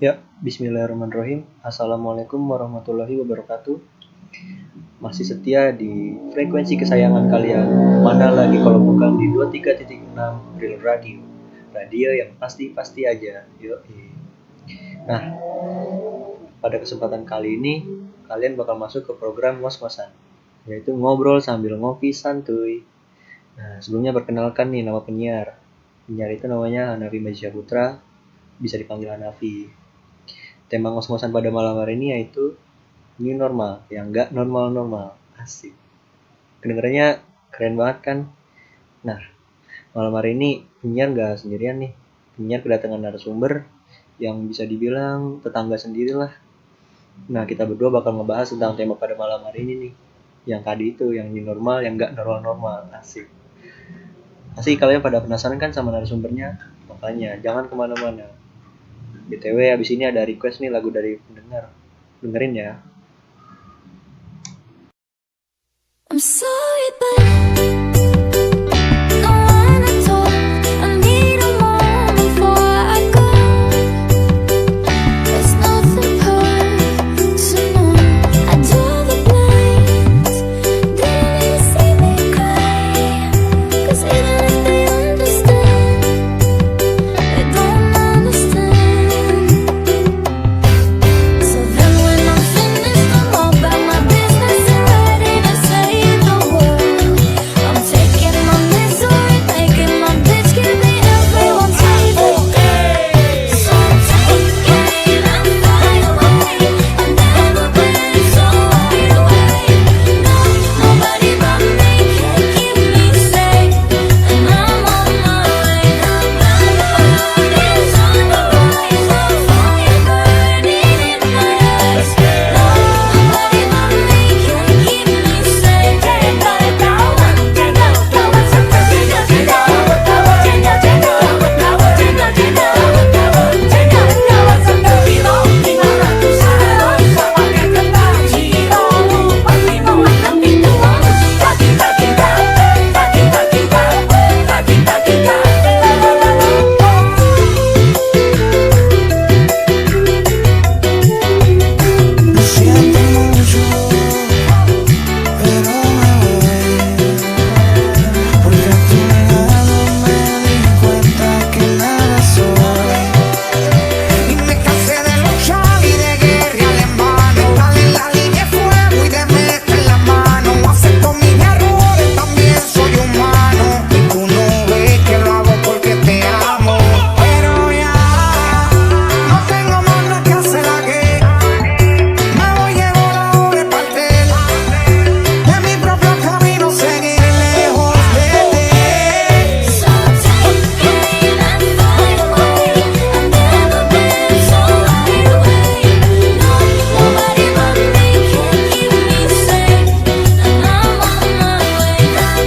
Ya, bismillahirrahmanirrahim. Assalamualaikum warahmatullahi wabarakatuh. Masih setia di frekuensi kesayangan kalian. Mana lagi kalau bukan di 23.6 Real Radio. Radio yang pasti-pasti aja. Yoi. Nah, pada kesempatan kali ini kalian bakal masuk ke program ngos-ngosan, yaitu ngobrol sambil ngopi santuy. Nah, sebelumnya perkenalkan nih nama penyiar. Penyiar itu namanya Hanafi Majisya Putra, bisa dipanggil Hanafi. Tema ngos-ngosan pada malam hari ini yaitu new normal, yang nggak normal-normal. Asik. Kedengarannya keren banget kan? Nah, malam hari ini penyiar nggak sendirian nih. Penyiar kedatangan narasumber yang bisa dibilang tetangga sendirilah. Nah, kita berdua bakal ngebahas tentang tema pada malam hari ini nih. Yang tadi itu, yang new normal, yang nggak normal-normal. Asik. Pasti kalian pada penasaran kan sama narasumbernya? Makanya, jangan kemana-mana. BTW, abis ini ada request nih lagu dari pendengar. Dengerin ya. I'm sorry, but no one at all. I need a moment before I go. There's nothing personal. I draw the blinds. Didn't even see me cry. 'Cause even if they understand, they don't understand. So then when I'm finished, I'm all about my business and ready to save the world. I'm taking my misery, making my bitch, give me everyone's favorite. So take it and fly away. I've never been so wide awake. No, nobody but me can keep me safe. And I'm on my way. My heart is on the rise, a fire burning in my eyes. No, nobody but me can keep me safe. Lo siento mucho, pero me voy. Porque a tu lado me di cuenta que nada soy. Y me cansé de luchar y de guerrear en vano. Estar en la línea de fuego y de meter la mano. Acepto mis errores, también soy humano. Y tú no ves que lo hago porque te amo. Pero ya no tengo más nada que hacer aquí. Me voy, llegó la hora de partir. De mi propio camino seguir lejos de ti. So take it and fly away. I've never been so wide awake. No, nobody but me can keep me safe. And I'm on my way.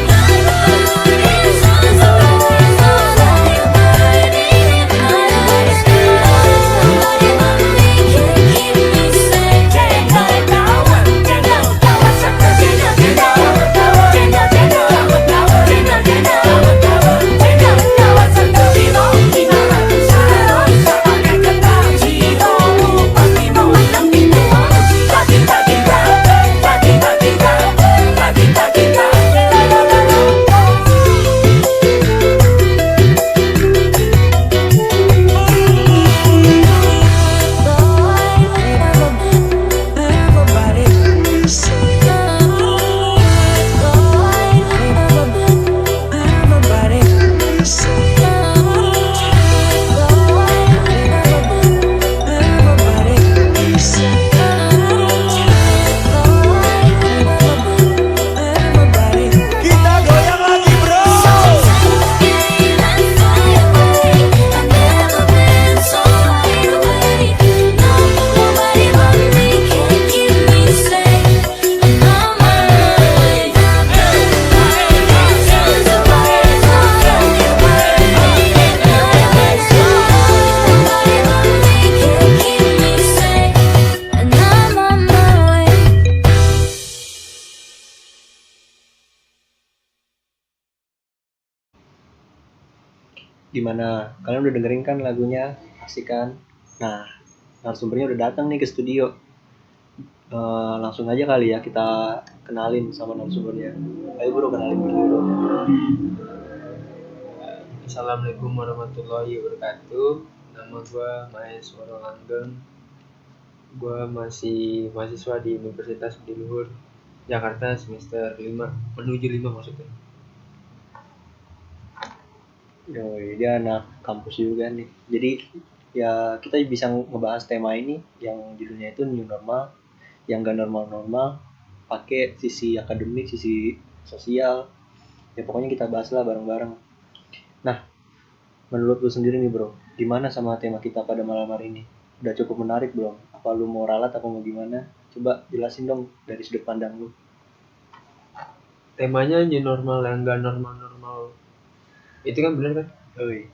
My heart is on the rise, a fire burning in my eyes. Nobody but me can keep me safe. Kita goyang lagi, bro. Gimana? Kalian udah dengerin kan lagunya? Asik kan? Nah, narasumbernya udah datang nih ke studio. Langsung aja kali ya kita kenalin sama narasumbernya. Ayo bro, kenalin dulu bro. Assalamualaikum warahmatullahi wabarakatuh. Nama gue Maheswara Langgeng. Gue masih mahasiswa di Universitas Budi Luhur Jakarta semester 5 menuju 5 maksudnya. Yoi, dia anak kampus juga nih. Jadi ya kita bisa ngebahas tema ini yang judulnya itu new normal, yang gak normal-normal, pakai sisi akademik, sisi sosial. Ya pokoknya kita bahas lah bareng-bareng. Nah, menurut lu sendiri nih bro, gimana sama tema kita pada malam hari ini? Udah cukup menarik belum? Apa lu mau ralat apa mau gimana? Coba jelasin dong dari sudut pandang lu. Temanya new normal yang gak normal-normal. Itu kan bener kan? Oi,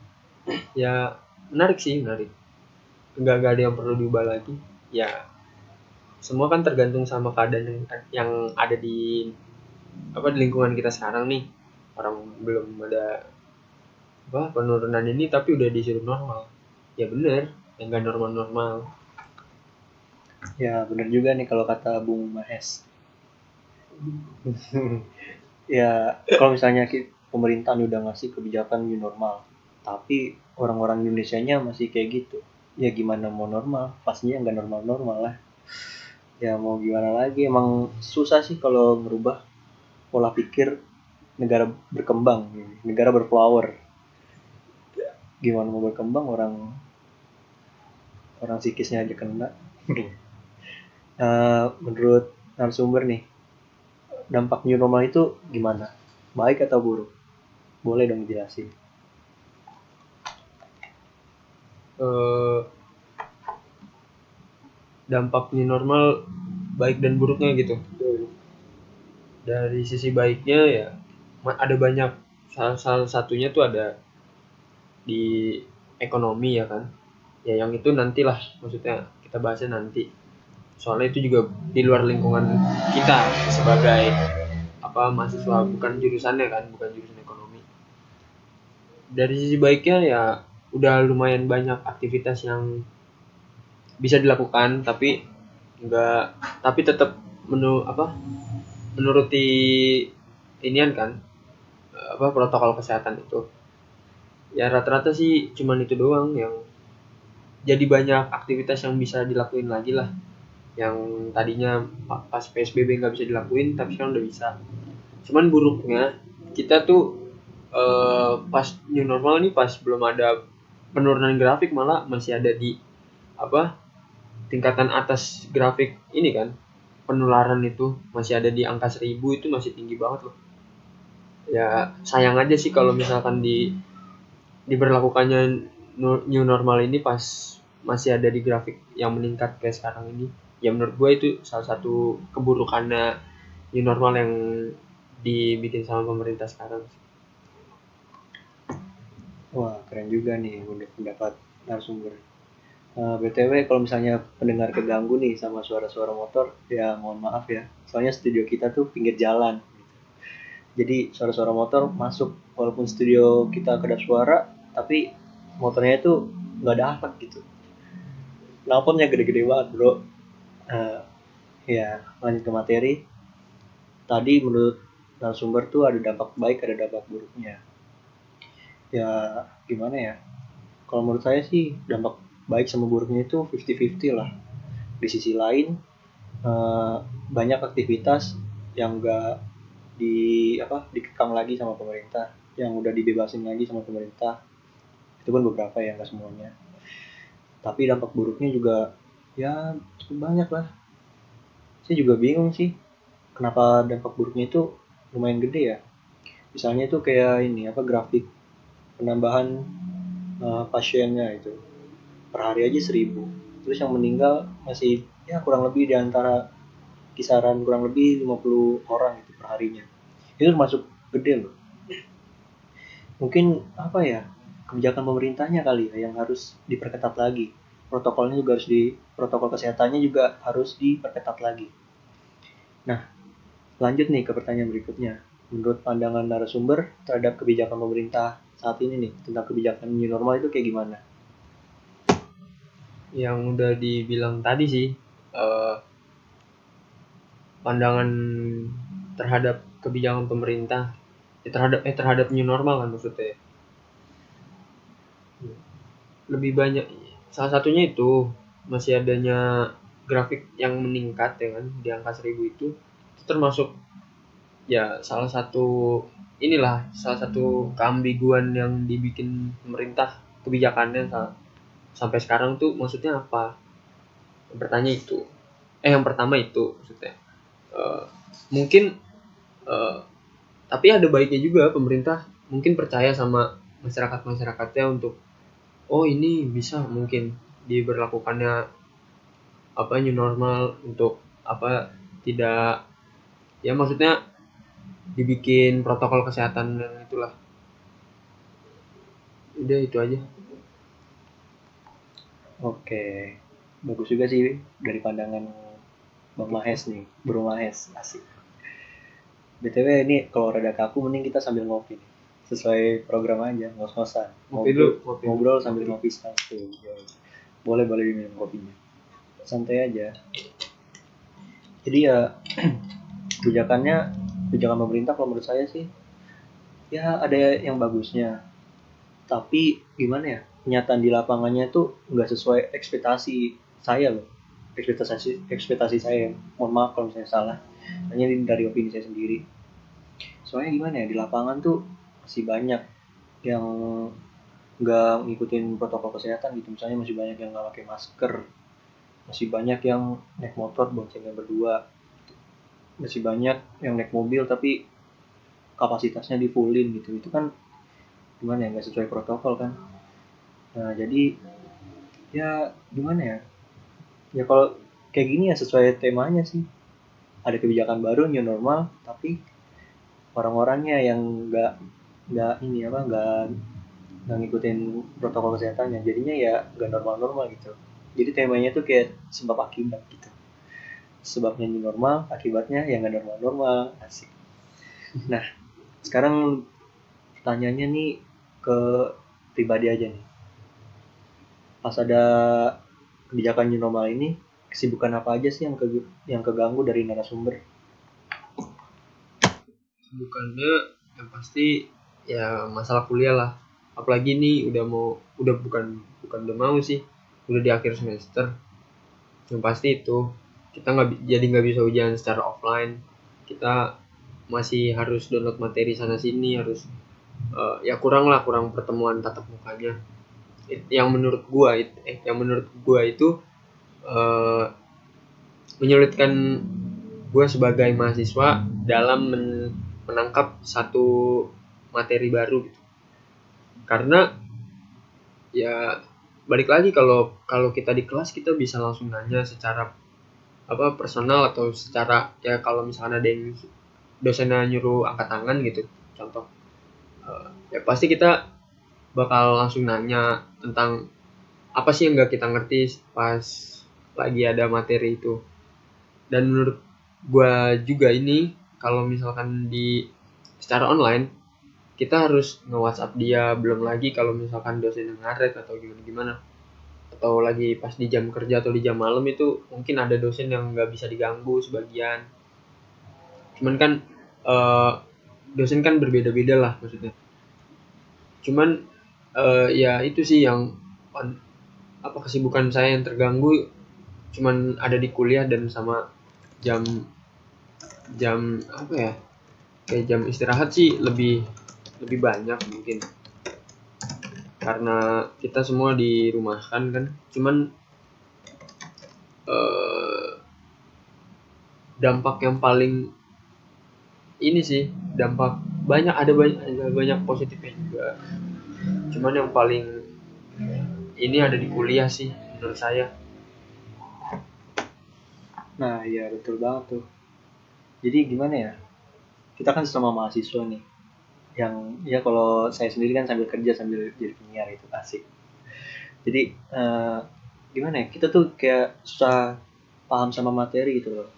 Ya menarik sih, menarik. Gak ada yang perlu diubah lagi. Ya semua kan tergantung sama keadaan yang ada di di lingkungan kita sekarang nih. Orang belum ada penurunan ini tapi udah disuruh normal. Ya bener, yang gak normal-normal. ya bener juga nih kalau kata Bung Mahes. Ya kalau misalnya pemerintah udah ngasih kebijakan new normal, tapi orang-orang Indonesianya masih kayak gitu. Ya gimana mau normal? Pastinya nggak normal-normal lah. Ya mau gimana lagi? Emang susah sih kalau merubah pola pikir negara berkembang, negara berflower. Gimana mau berkembang orang orang psikisnya aja kena. Menurut narasumber nih, dampak new normal itu gimana? Baik atau buruk? Boleh dong jelasin. Eh, dampak new normal baik dan buruknya gitu. Dari sisi baiknya ya ada banyak, salah satunya tuh ada di ekonomi ya kan. Ya yang itu nantilah, maksudnya kita bahasnya nanti. Soalnya itu juga di luar lingkungan kita sebagai mahasiswa, bukan jurusannya kan, bukan jurusan ekonomi. Dari sisi baiknya ya udah lumayan banyak aktivitas yang bisa dilakukan tapi enggak, tapi tetap menuruti inian kan, protokol kesehatan itu. Ya rata-rata sih cuman itu doang yang jadi banyak aktivitas yang bisa dilakuin lagi lah, yang tadinya pas PSBB nggak bisa dilakuin tapi sekarang udah bisa. Cuman buruknya kita tuh pas new normal ini, pas belum ada penurunan grafik, malah masih ada di tingkatan atas grafik ini kan. Penularan itu masih ada di angka 1000, itu masih tinggi banget loh. Ya sayang aja sih kalau misalkan diberlakukannya new normal ini pas masih ada di grafik yang meningkat kayak sekarang ini. Ya menurut gue itu salah satu keburukannya new normal yang dibikin sama pemerintah sekarang. Wah, keren juga nih menurut pendapat narasumber. BTW kalau misalnya pendengar keganggu nih sama suara-suara motor, ya mohon maaf ya. Soalnya studio kita tuh pinggir jalan. Jadi suara-suara motor masuk walaupun studio kita kedap suara, tapi motornya itu nggak ada akhlak gitu. Knalpotnya gede-gede banget bro. Ya lanjut ke materi. Tadi menurut narasumber tuh ada dampak baik, ada dampak buruknya. Ya gimana ya? Kalau menurut saya sih dampak baik sama buruknya itu 50-50 lah. Di sisi lain banyak aktivitas yang enggak dikekang lagi sama pemerintah, yang udah dibebasin lagi sama pemerintah. Itu pun beberapa ya, enggak semuanya. Tapi dampak buruknya juga ya cukup banyak lah. Saya juga bingung sih kenapa dampak buruknya itu lumayan gede ya. Misalnya itu kayak ini grafik penambahan pasiennya itu per hari aja 1000, terus yang meninggal masih ya kurang lebih di antara kisaran kurang lebih 50 orang itu per harinya. Itu termasuk gede loh. Mungkin kebijakan pemerintahnya kali ya yang harus diperketat lagi. Protokol kesehatannya juga harus diperketat lagi. Nah, lanjut nih ke pertanyaan berikutnya. Menurut pandangan narasumber terhadap kebijakan pemerintah saat ini nih, tentang kebijakan new normal itu kayak gimana? yang udah dibilang tadi sih, eh, pandangan terhadap kebijakan pemerintah, terhadap new normal kan maksudnya. Lebih banyak, salah satunya itu masih adanya grafik yang meningkat ya kan di angka 1000 itu termasuk ya salah satu keambiguan yang dibikin pemerintah kebijakannya sampai sekarang tuh maksudnya apa. Yang pertama itu maksudnya, eh, mungkin, eh, tapi ada baiknya juga pemerintah mungkin percaya sama masyarakatnya untuk oh ini bisa mungkin diberlakukannya apa new normal untuk apa, tidak, ya maksudnya dibikin protokol kesehatan yang itulah. Udah itu aja. Oke, bagus juga sih dari pandangan Bang Mahes nih, Bro Mahes, asik. BTW ini kalau rada kaku mending kita sambil ngopi nih. Sesuai program aja, ngos-ngosan. Ngopi dulu. Ngobrol sambil ngopi santai. Boleh diminum kopinya. Santai aja. Jadi ya kebijakan pemerintah kalau menurut saya sih ya ada yang bagusnya. Tapi gimana ya? Kenyataan di lapangannya tuh nggak sesuai ekspektasi saya loh. Ekspektasi saya. Mohon maaf kalau misalnya salah. Hanya ini dari opini saya sendiri. Soalnya gimana ya, di lapangan tuh masih banyak yang nggak ngikutin protokol kesehatan gitu. Misalnya masih banyak yang nggak pakai masker, masih banyak yang naik motor boncengan berdua, masih banyak yang naik mobil tapi kapasitasnya di fullin gitu. Itu kan gimana ya, nggak sesuai protokol kan. Nah jadi ya gimana ya, ya kalau kayak gini ya sesuai temanya sih, ada kebijakan baru new normal tapi orang-orangnya yang nggak ini apa nggak ngikutin protokol kesehatannya, jadinya ya nggak normal-normal gitu. Jadi temanya tuh kayak sebab akibat gitu, sebabnya new normal, akibatnya ya nggak normal-normal, asik. Nah sekarang pertanyaannya nih ke pribadi aja nih, pas ada kebijakan new normal ini kesibukan apa aja sih yang keganggu dari narasumber? Bukannya yang pasti ya masalah kuliah lah, apalagi nih udah bukan udah mau sih, udah di akhir semester. Yang pasti itu kita nggak bisa ujian secara offline, kita masih harus download materi sana sini, harus ya kurang pertemuan tatap mukanya. Yang menurut gua itu eh, menyulitkan gue sebagai mahasiswa dalam menangkap satu materi baru gitu. Karena ya balik lagi, kalau kalau kita di kelas kita bisa langsung nanya secara apa personal, atau secara ya kalau misalnya ada yang dosennya nyuruh angkat tangan gitu contoh, ya pasti kita bakal langsung nanya tentang apa sih yang nggak kita ngerti pas lagi ada materi itu. Dan menurut gua juga ini, kalau misalkan di secara online kita harus nge-WhatsApp dia, belum lagi kalau misalkan dosen yang ngaret atau gimana, atau lagi pas di jam kerja atau di jam malam itu mungkin ada dosen yang nggak bisa diganggu sebagian. Cuman kan eh, dosen kan berbeda-beda lah maksudnya. Cuman ya itu sih yang apa, kesibukan saya yang terganggu cuman ada di kuliah dan sama jam jam apa ya, kayak jam istirahat sih lebih lebih banyak mungkin, karena kita semua dirumahkan kan. Cuman eh, dampak yang paling ini sih, ada banyak positifnya juga. Cuman yang paling ini ada di kuliah sih menurut saya. Nah iya betul banget tuh. Jadi gimana ya, kita kan sesama mahasiswa nih, yang ya kalau saya sendiri kan sambil kerja sambil jadi penyiar itu asik. Jadi gimana ya, kita tuh kayak susah paham sama materi gitu loh.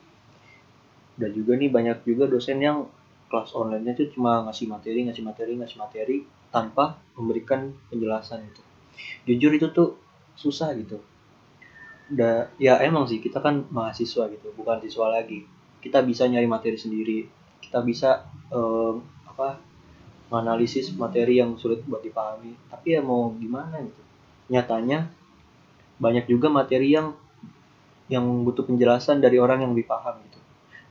Dan juga nih banyak juga dosen yang kelas online-nya tuh cuma ngasih materi tanpa memberikan penjelasan gitu. Jujur itu tuh susah gitu. ya emang sih kita kan mahasiswa gitu, bukan siswa lagi. Kita bisa nyari materi sendiri, kita bisa apa, menganalisis materi yang sulit buat dipahami. Tapi ya mau gimana gitu, nyatanya banyak juga materi yang butuh penjelasan dari orang yang lebih paham gitu.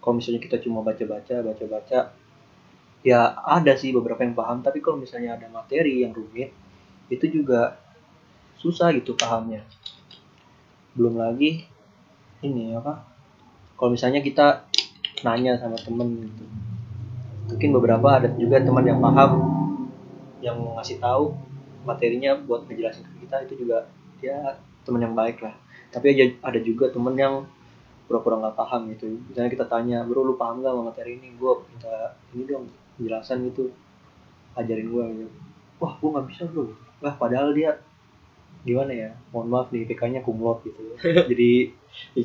Kalau misalnya kita cuma baca-baca, ya ada sih beberapa yang paham, tapi kalau misalnya ada materi yang rumit, itu juga susah gitu pahamnya. Belum lagi ini apa, kalau misalnya kita nanya sama temen gitu, mungkin beberapa ada juga teman yang paham, yang ngasih tahu materinya buat ngejelasin ke kita, itu juga ya teman yang baik lah. Tapi ada juga temen yang pura-pura nggak paham gitu. Misalnya kita tanya, bro lu paham nggak sama materi ini, gue minta ini dong penjelasan gitu, ajarin gue gitu. Wah gue nggak bisa bro. Wah padahal dia gimana ya, mohon maaf nih IPK-nya kumlot gitu. Jadi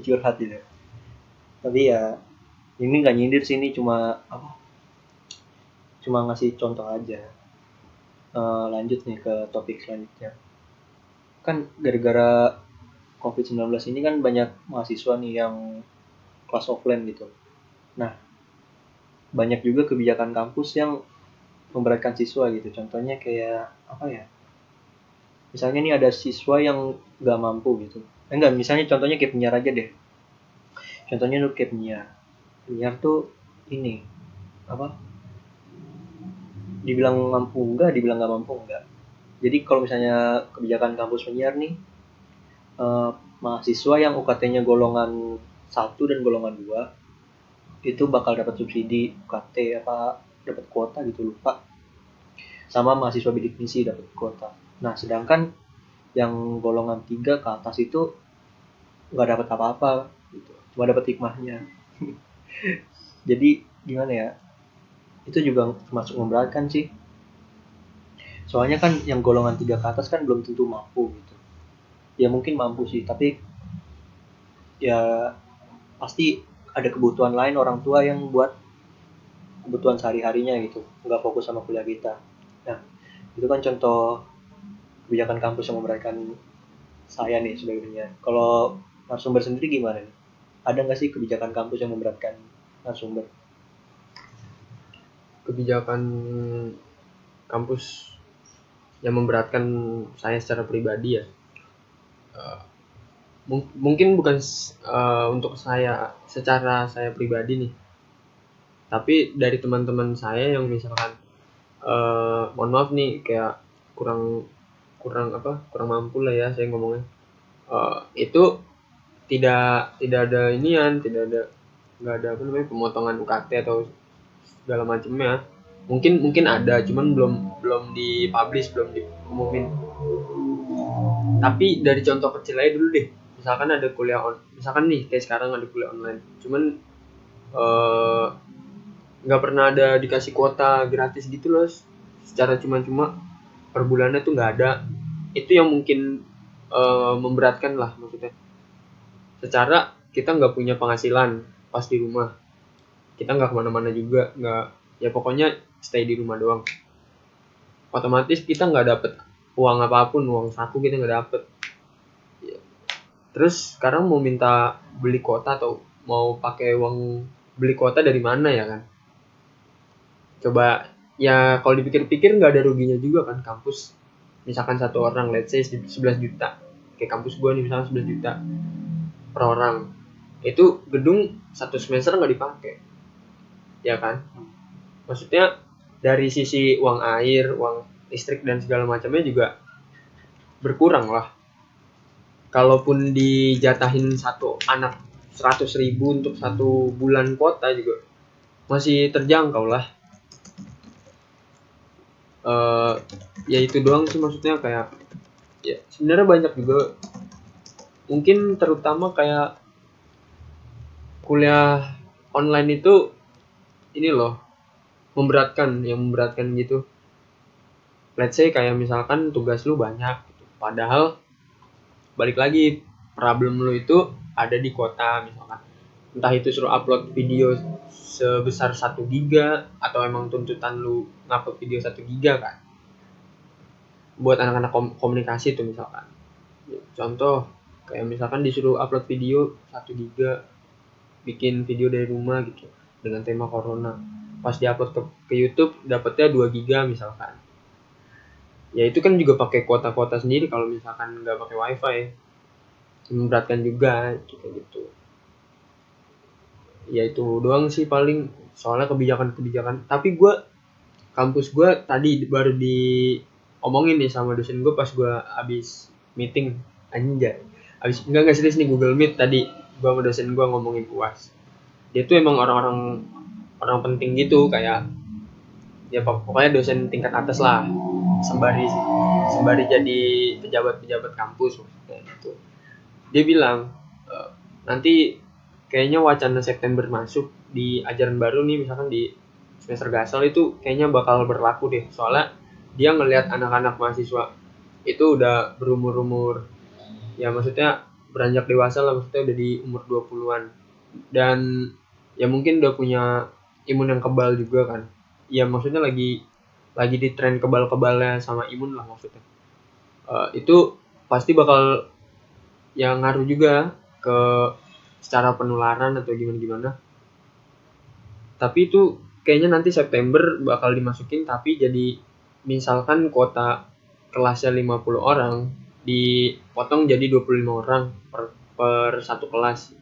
curhat gitu. Tapi ya ini nggak nyindir sih, ini cuma apa, cuma ngasih contoh aja. Lanjut nih ke topik selanjutnya. Kan gara-gara COVID-19 ini kan banyak mahasiswa nih yang kelas offline gitu. Nah, banyak juga kebijakan kampus yang memberatkan siswa gitu. Contohnya kayak apa ya? Misalnya nih ada siswa yang nggak mampu gitu. Enggak, misalnya contohnya kayak penyiar aja deh. Contohnya lu kayak penyiar. Penyiar tuh ini apa? Dibilang mampu enggak, dibilang nggak mampu enggak. Jadi kalau misalnya kebijakan kampus penyiar nih, eh, mahasiswa yang UKT-nya golongan 1 dan golongan 2 itu bakal dapat subsidi UKT, apa dapat kuota gitu lupa, sama mahasiswa bidik misi dapat kuota. Nah sedangkan yang golongan 3 ke atas itu nggak dapat apa-apa gitu, cuma dapat hikmahnya. Jadi gimana ya, itu juga termasuk memberatkan sih, soalnya kan yang golongan 3 ke atas kan belum tentu mampu gitu. Ya mungkin mampu sih, tapi ya pasti ada kebutuhan lain orang tua yang buat kebutuhan sehari-harinya gitu, nggak fokus sama kuliah kita. Nah itu kan contoh kebijakan kampus yang memberatkan saya nih sebagai penyiar. Kalau narasumber sendiri gimana nih? Ada nggak sih kebijakan kampus yang memberatkan narasumber? Kebijakan kampus yang memberatkan saya secara pribadi ya, mungkin bukan untuk saya secara saya pribadi nih, tapi dari teman-teman saya yang misalkan mohon maaf nih kayak kurang kurang kurang mampu lah ya saya ngomongnya. Itu tidak ada inian, nggak ada apa namanya pemotongan UKT atau segala macamnya. Mungkin ada, cuman belum dipublish, belum diumumin. Tapi dari contoh kecil aja dulu deh. Misalkan ada misalkan nih kayak sekarang ada kuliah online, cuman nggak pernah ada dikasih kuota gratis gitu loh, secara cuma-cuma per bulannya tuh nggak ada. Itu yang mungkin memberatkan lah, maksudnya secara kita nggak punya penghasilan pas di rumah, kita nggak kemana-mana juga, nggak, ya pokoknya stay di rumah doang, otomatis kita nggak dapet uang apapun, uang saku kita nggak dapet. Terus sekarang mau minta beli kuota atau mau pakai uang beli kuota dari mana ya kan? Coba ya kalau dipikir-pikir nggak ada ruginya juga kan kampus. Misalkan satu orang let's say 11 juta. Kayak kampus gue nih misalkan 11 juta per orang. Itu gedung satu semester nggak dipakai. Ya kan? Maksudnya dari sisi uang air, uang listrik dan segala macamnya juga berkurang lah. Kalaupun dijatahin satu anak 100.000 untuk 1 bulan kuota juga masih terjangkau lah. Ya itu doang sih, maksudnya kayak ya sebenarnya banyak juga, mungkin terutama kayak kuliah online itu ini loh memberatkan gitu. Let's say kayak misalkan tugas lu banyak gitu. Padahal balik lagi problem lu itu ada di kuota, misalkan entah itu suruh upload video sebesar 1 giga atau emang tuntutan lu ngupload video 1 giga kan, buat anak-anak komunikasi itu misalkan contoh. Kayak misalkan disuruh upload video 1 giga, bikin video dari rumah gitu dengan tema corona. Pas diupload ke YouTube dapatnya 2 giga misalkan. Ya itu kan juga pakai kuota-kuota sendiri kalau misalkan nggak pakai wifi. Memberatkan juga gitu. Ya itu doang sih paling, soalnya kebijakan-kebijakan. Tapi kampus gue tadi baru diomongin nih sama dosen gue pas gue abis meeting, anjay. Enggak serius nih, Google Meet tadi gue sama dosen gue ngomongin UAS. Dia tuh emang orang penting gitu, kayak ya pokoknya dosen tingkat atas lah, sembari jadi pejabat kampus maksudnya gitu. Dia bilang nanti kayaknya wacana September masuk di ajaran baru nih, misalkan di semester gasal itu kayaknya bakal berlaku deh, soalnya dia ngelihat anak-anak mahasiswa itu udah berumur ya, maksudnya beranjak dewasa lah, maksudnya udah di umur 20-an dan ya mungkin udah punya imun yang kebal juga kan. Ya maksudnya lagi di tren kebal-kebalnya sama imun lah maksudnya. Itu pasti bakal yang ngaruh juga ke secara penularan atau gimana. Tapi itu kayaknya nanti September bakal dimasukin, tapi jadi misalkan kuota kelasnya 50 orang dipotong jadi 25 orang per satu kelas.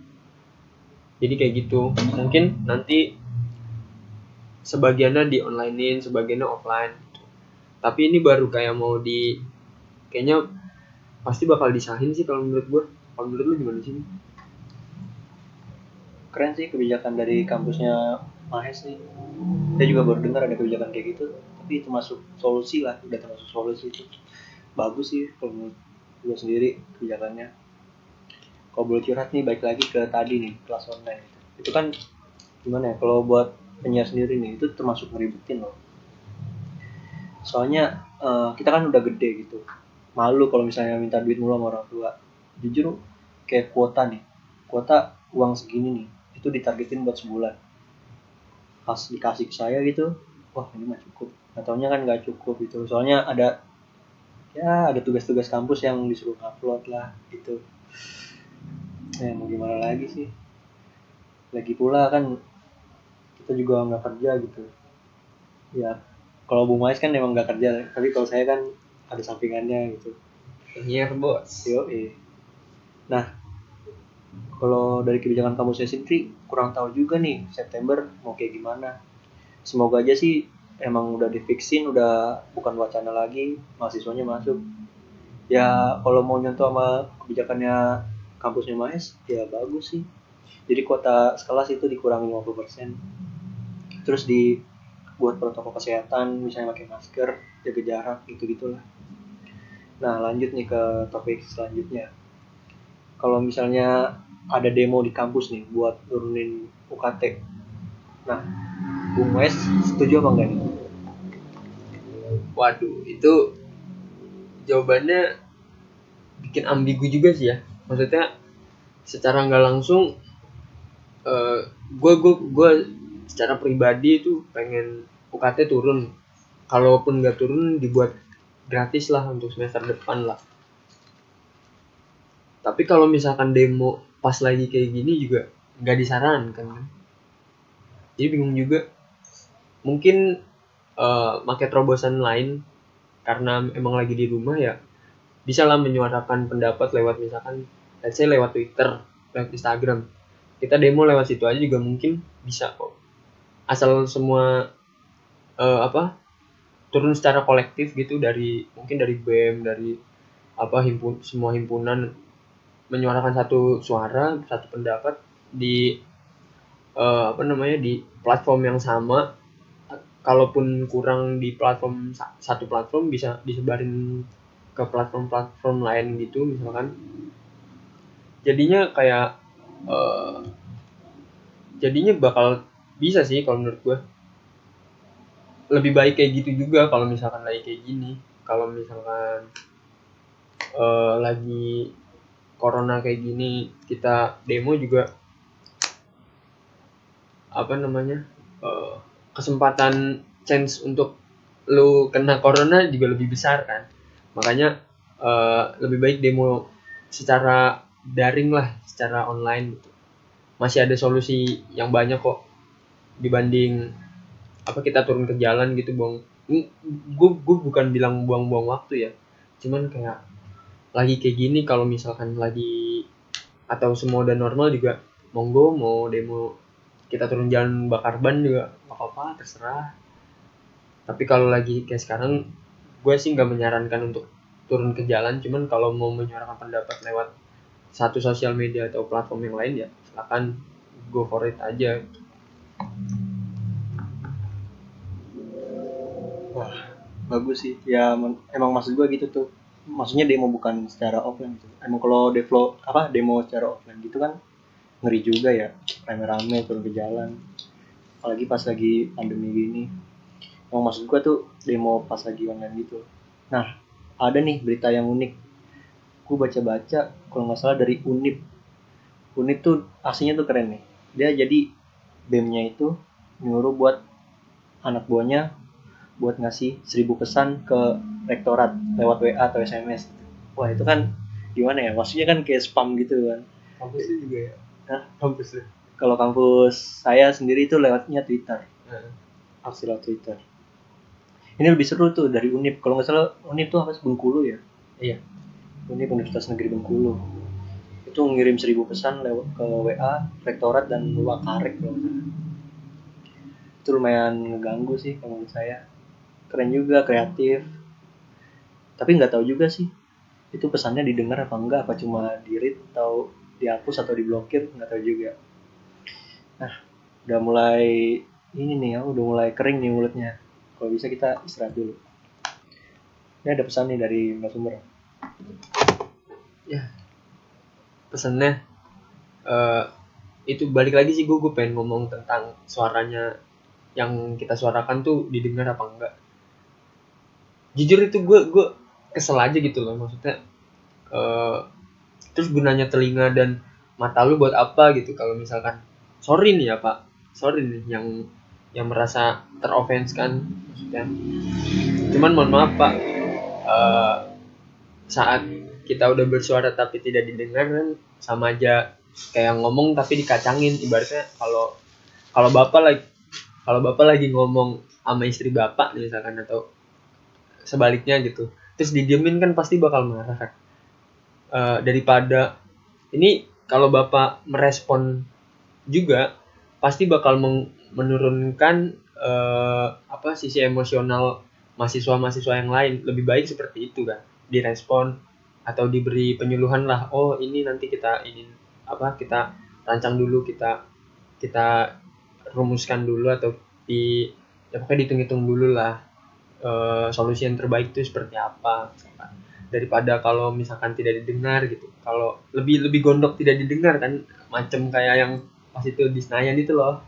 Jadi kayak gitu. Mungkin nanti sebagiannya di onlinein, sebagiannya offline. Tapi ini baru kayak kayaknya pasti bakal disahin sih kalau menurut gue. Kalau menurut lu gimana sih? Keren sih kebijakan dari kampusnya Mahes nih. Saya juga baru dengar ada kebijakan kayak gitu, tapi itu masuk solusi lah, udah termasuk solusi itu. Bagus sih kalau menurut gue sendiri kebijakannya. Kalau boleh curhat nih, balik lagi ke tadi nih, kelas online itu kan gimana ya, kalau buat penyiar sendiri nih itu termasuk ngeribetin loh. Soalnya kita kan udah gede gitu, malu kalau misalnya minta duit mulu sama orang tua. Jujur kayak kuota uang segini nih itu ditargetin buat sebulan, pas dikasih ke saya gitu, wah ini mah cukup. Nah, taunya kan nggak cukup gitu, soalnya ada tugas-tugas kampus yang disuruh upload lah gitu. Mau gimana lagi sih, lagi pula kan kita juga nggak kerja gitu ya. Kalau Bung Mais kan emang nggak kerja, tapi kalau saya kan ada sampingannya gitu. Iya bos. Nah, kalau dari kebijakan kampusnya sendiri kurang tahu juga nih September mau kayak gimana. Semoga aja sih emang udah difiksin, udah bukan wacana lagi, mahasiswanya masuk. Ya kalau mau nyontoh sama kebijakannya kampusnya Maes ya bagus sih. Jadi kuota sekelas itu dikurangi 50%. Terus dibuat protokol kesehatan, misalnya pakai masker, jaga jarak gitu-gitulah. Nah, lanjut nih ke topik selanjutnya. Kalau misalnya ada demo di kampus nih buat turunin UKT. Nah, Bung Wes setuju apa enggak nih? Waduh, itu jawabannya bikin ambigu juga sih ya. Maksudnya secara nggak langsung gue secara pribadi itu pengen UKT turun. Kalaupun nggak turun dibuat gratis lah untuk semester depan lah. Tapi kalau misalkan demo pas lagi kayak gini juga nggak disarankan kan. Jadi bingung juga. Mungkin pakai terobosan lain, karena emang lagi di rumah ya bisa lah menyuarakan pendapat lewat misalkan let's say lewat Twitter, lewat Instagram. Kita demo lewat situ aja juga mungkin bisa kok. Asal semua turun secara kolektif gitu, mungkin dari BEM, dari semua himpunan menyuarakan satu suara, satu pendapat di di platform yang sama. Kalaupun kurang di satu platform bisa disebarin ke platform lain gitu misalkan. Jadinya bakal bisa sih kalau menurut gue. Lebih baik kayak gitu juga kalau misalkan lagi kayak gini. Kalau misalkan lagi corona kayak gini kita demo juga kesempatan chance untuk lu kena corona juga lebih besar kan. Makanya lebih baik demo secara daring lah, secara online gitu. Masih ada solusi yang banyak kok dibanding kita turun ke jalan gitu. Gue bukan bilang buang-buang waktu ya, cuman kayak lagi kayak gini, kalau misalkan lagi atau semua udah normal juga, monggo mau demo kita turun jalan bakar ban juga gak apa-apa, terserah. Tapi kalau lagi kayak sekarang, gue sih nggak menyarankan untuk turun ke jalan. Cuman kalau mau menyuarakan pendapat lewat satu sosial media atau platform yang lain, ya silakan, go for it aja. Wah, bagus sih. Ya emang maksud gue gitu tuh. Maksudnya demo bukan secara offline gitu. Emang kalau demo secara offline gitu kan ngeri juga ya. Rame-rame turun ke jalan. Apalagi pas lagi pandemi gini. Emang maksud gue tuh demo pas lagi online gitu. Nah, ada nih berita yang unik. Gue baca-baca kalau nggak salah dari Unip. Unip tuh aslinya tuh keren nih. Dia jadi BEM-nya itu nyuruh buat anak buahnya buat ngasih 1000 pesan ke rektorat lewat WA atau SMS. Wah, itu kan gimana ya? Maksudnya kan kayak spam gitu kan. Kampusnya juga ya? Hah? Kampusnya? Kalau kampus saya sendiri itu lewatnya Twitter. Aksi lewat Twitter. Ini lebih seru tuh dari Unip. Kalau nggak salah Unip tuh apa sih? Bengkulu ya? Iya. Unip Universitas Negeri Bengkulu. Itu ngirim 1000 pesan lewat ke WA, rektorat dan Wakarek kalau nggak salah. Itu lumayan ngeganggu sih kalau menurut saya. Keren juga, kreatif. Tapi nggak tahu juga sih itu pesannya didengar apa enggak, apa cuma di-read atau dihapus atau diblokir, nggak tahu juga. Nah, udah mulai ini nih ya, udah mulai kering nih mulutnya. Kalau bisa kita istirahat dulu. Ini ada pesan nih dari narasumber. Ya, pesannya itu balik lagi sih, gue pengen ngomong tentang suaranya yang kita suarakan tuh didengar apa enggak. Jujur itu gue kesel aja gitu loh, maksudnya terus gunanya telinga dan mata lu buat apa gitu kalau misalkan, sorry nih yang merasa teroffense kan, maksudnya. Cuman mohon maaf Pak, saat kita udah bersuara tapi tidak didengar kan sama aja kayak ngomong tapi dikacangin. Ibaratnya kalau bapak lagi ngomong sama istri bapak misalkan, atau sebaliknya gitu, terus didiemin kan pasti bakal marah kan. Daripada ini, kalau bapak merespon juga pasti bakal menurunkan sisi emosional mahasiswa yang lain. Lebih baik seperti itu kan, direspon atau diberi penyuluhan lah. Oh, ini nanti kita rancang dulu, kita rumuskan dulu, atau pokoknya dihitung-hitung dulu lah solusi yang terbaik itu seperti apa misalkan. Daripada kalau misalkan tidak didengar gitu, kalau lebih gondok tidak didengar kan, macam kayak yang pas itu di Senayan itu loh.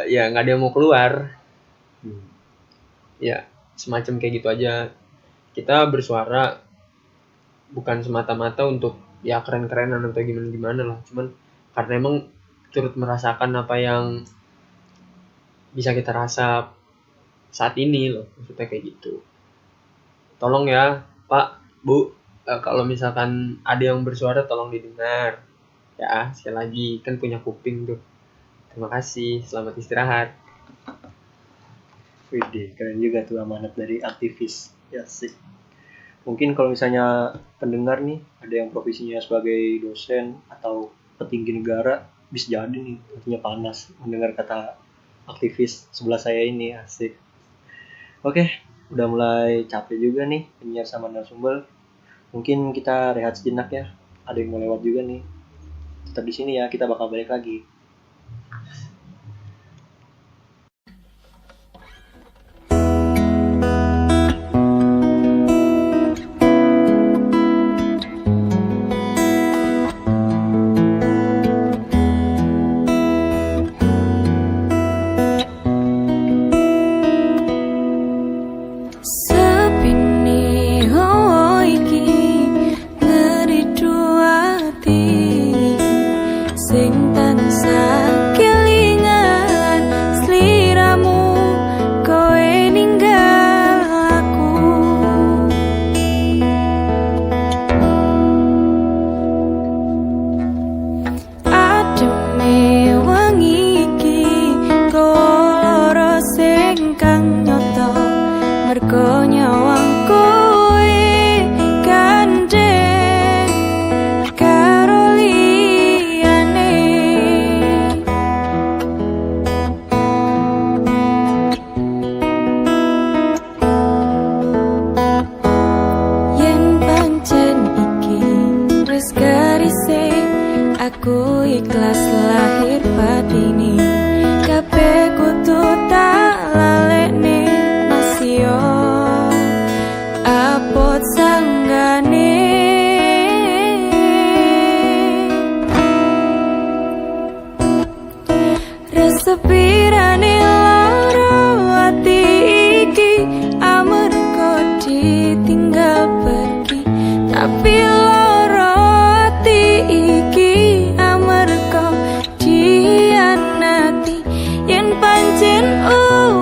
Ya nggak ada yang mau keluar. Ya semacam kayak gitu aja. Kita bersuara bukan semata-mata untuk ya keren-kerenan atau gimana lah, cuman karena emang turut merasakan apa yang bisa kita rasa saat ini loh, maksudnya kayak gitu. Tolong ya Pak, Bu, kalau misalkan ada yang bersuara tolong didengar ya. Sekali lagi, kan punya kuping tuh. Terima kasih, selamat istirahat. Widih, keren juga tuh amanat dari aktivis. Ya sih. Mungkin kalau misalnya pendengar nih ada yang profesinya sebagai dosen atau petinggi negara, bisa jadi nih hatinya panas mendengar kata aktivis sebelah saya ini. Asik. Oke, udah mulai capek juga nih penyiar sama narasumber. Mungkin kita rehat sejenak ya. Ada yang mau lewat juga nih. Tetap di sini ya, kita bakal balik lagi. Sepi nih oh iki ngeri dua hati sing tansah mergo nyawang kowe gandeng karo liyane. Yen pancen iki wis garise, aku ikhlas lahir batine. Kabeh kudu tak lalekne masio apot sanggane. Resepirane lara ati iki amarga ditinggal pergi, tapi lara ati iki amarga dianati. Yen pancen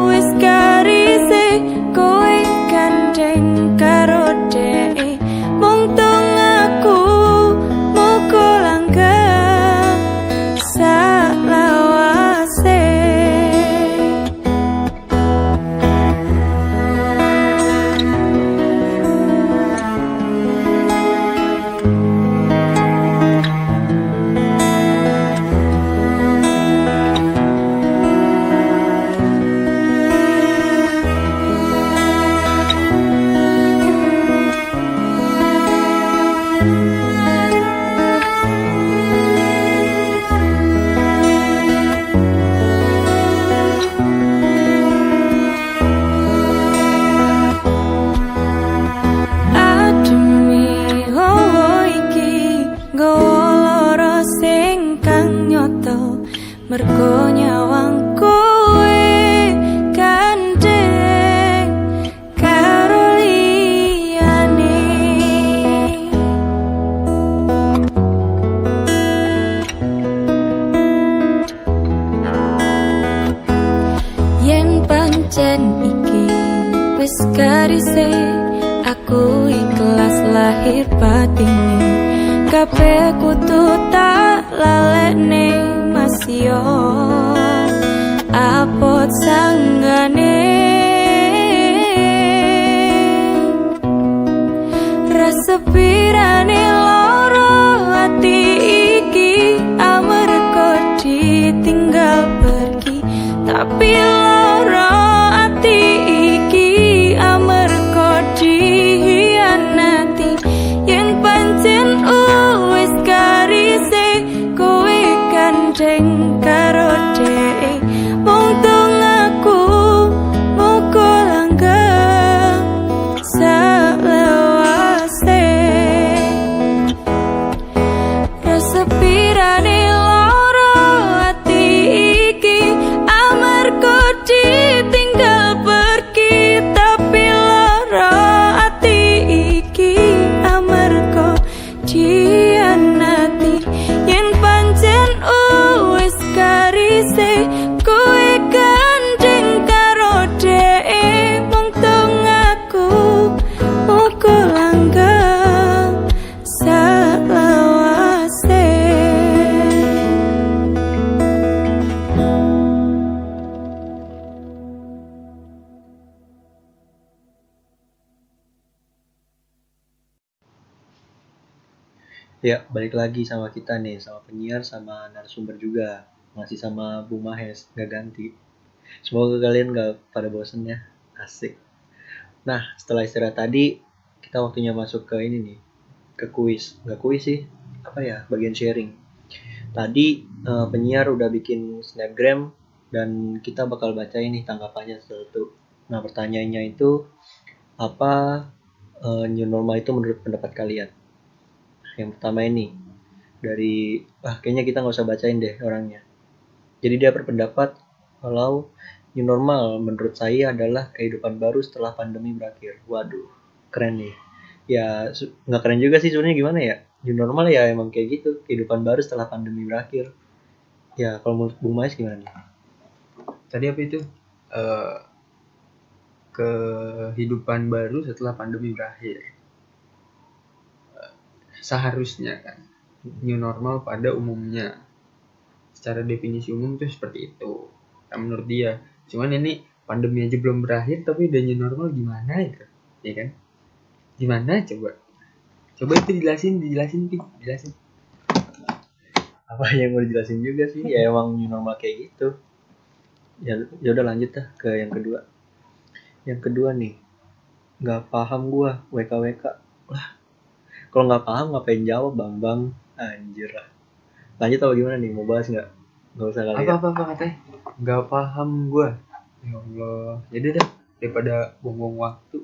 wis garise kowe gandeng karo dhek, mung tung aku muga langgeng salawase. Ademi hawa iki nggawa lara sing kang nyoto, mergo nyawang kowe gandeng karo liyane. Yen pancen iki wis garise, aku ikhlas lahir batine. Kabeh kudu tak lalekne masio apot sanggane. Resepirane lara ati iki amarga ditinggal pergi, tapi lara ati iki amarga dihianati. Yen pancen wis garise kowe gandeng karo dhek, mung tung aku muga langgeng salawase. Resepirane lara ati iki amarga ditinggal pergi, tapi lara ati iki amarga dianati. Yen pancen wis garise kowe gandeng karo dhek, mung tung aku muga langgeng salawase. Ya, balik lagi sama kita nih, sama penyiar, sama narasumber juga. Masih sama Bung Mahes, gak ganti. Semoga kalian gak pada bosen ya. Asik. Nah, setelah istirahat tadi, kita waktunya masuk ke ini nih, ke kuis. Gak kuis sih, apa ya, bagian sharing. Tadi penyiar udah bikin snapgram, dan kita bakal baca ini tanggapannya satu. Nah, pertanyaannya itu, apa new normal itu menurut pendapat kalian? Yang pertama ini dari kayaknya kita nggak usah bacain deh orangnya. Jadi dia berpendapat kalau new normal menurut saya adalah kehidupan baru setelah pandemi berakhir. Waduh, keren nih. Ya nggak keren juga sih sebenarnya, gimana ya? New normal ya emang kayak gitu, kehidupan baru setelah pandemi berakhir. Ya kalau menurut Bung Mais gimana nih? Tadi apa itu? Kehidupan baru setelah pandemi berakhir. Seharusnya kan new normal pada umumnya, secara definisi umum itu seperti itu. Nah, menurut dia. Cuman ini pandemi aja belum berakhir tapi udah new normal gimana itu, ya kan? Gimana coba itu dijelasin Apa yang mau dijelasin juga sih, ya emang new normal kayak gitu. Ya udah lanjut dah ke yang kedua. Yang kedua nih, nggak paham gua WKWK. Lah, kalau nggak paham ngapain jawab Bambang? Anjir lah. Lanjut apa gimana nih? Mau bahas nggak? Nggak usah kali ya. apa katanya nggak paham gue, ya Allah, jadi dah daripada buang-buang waktu.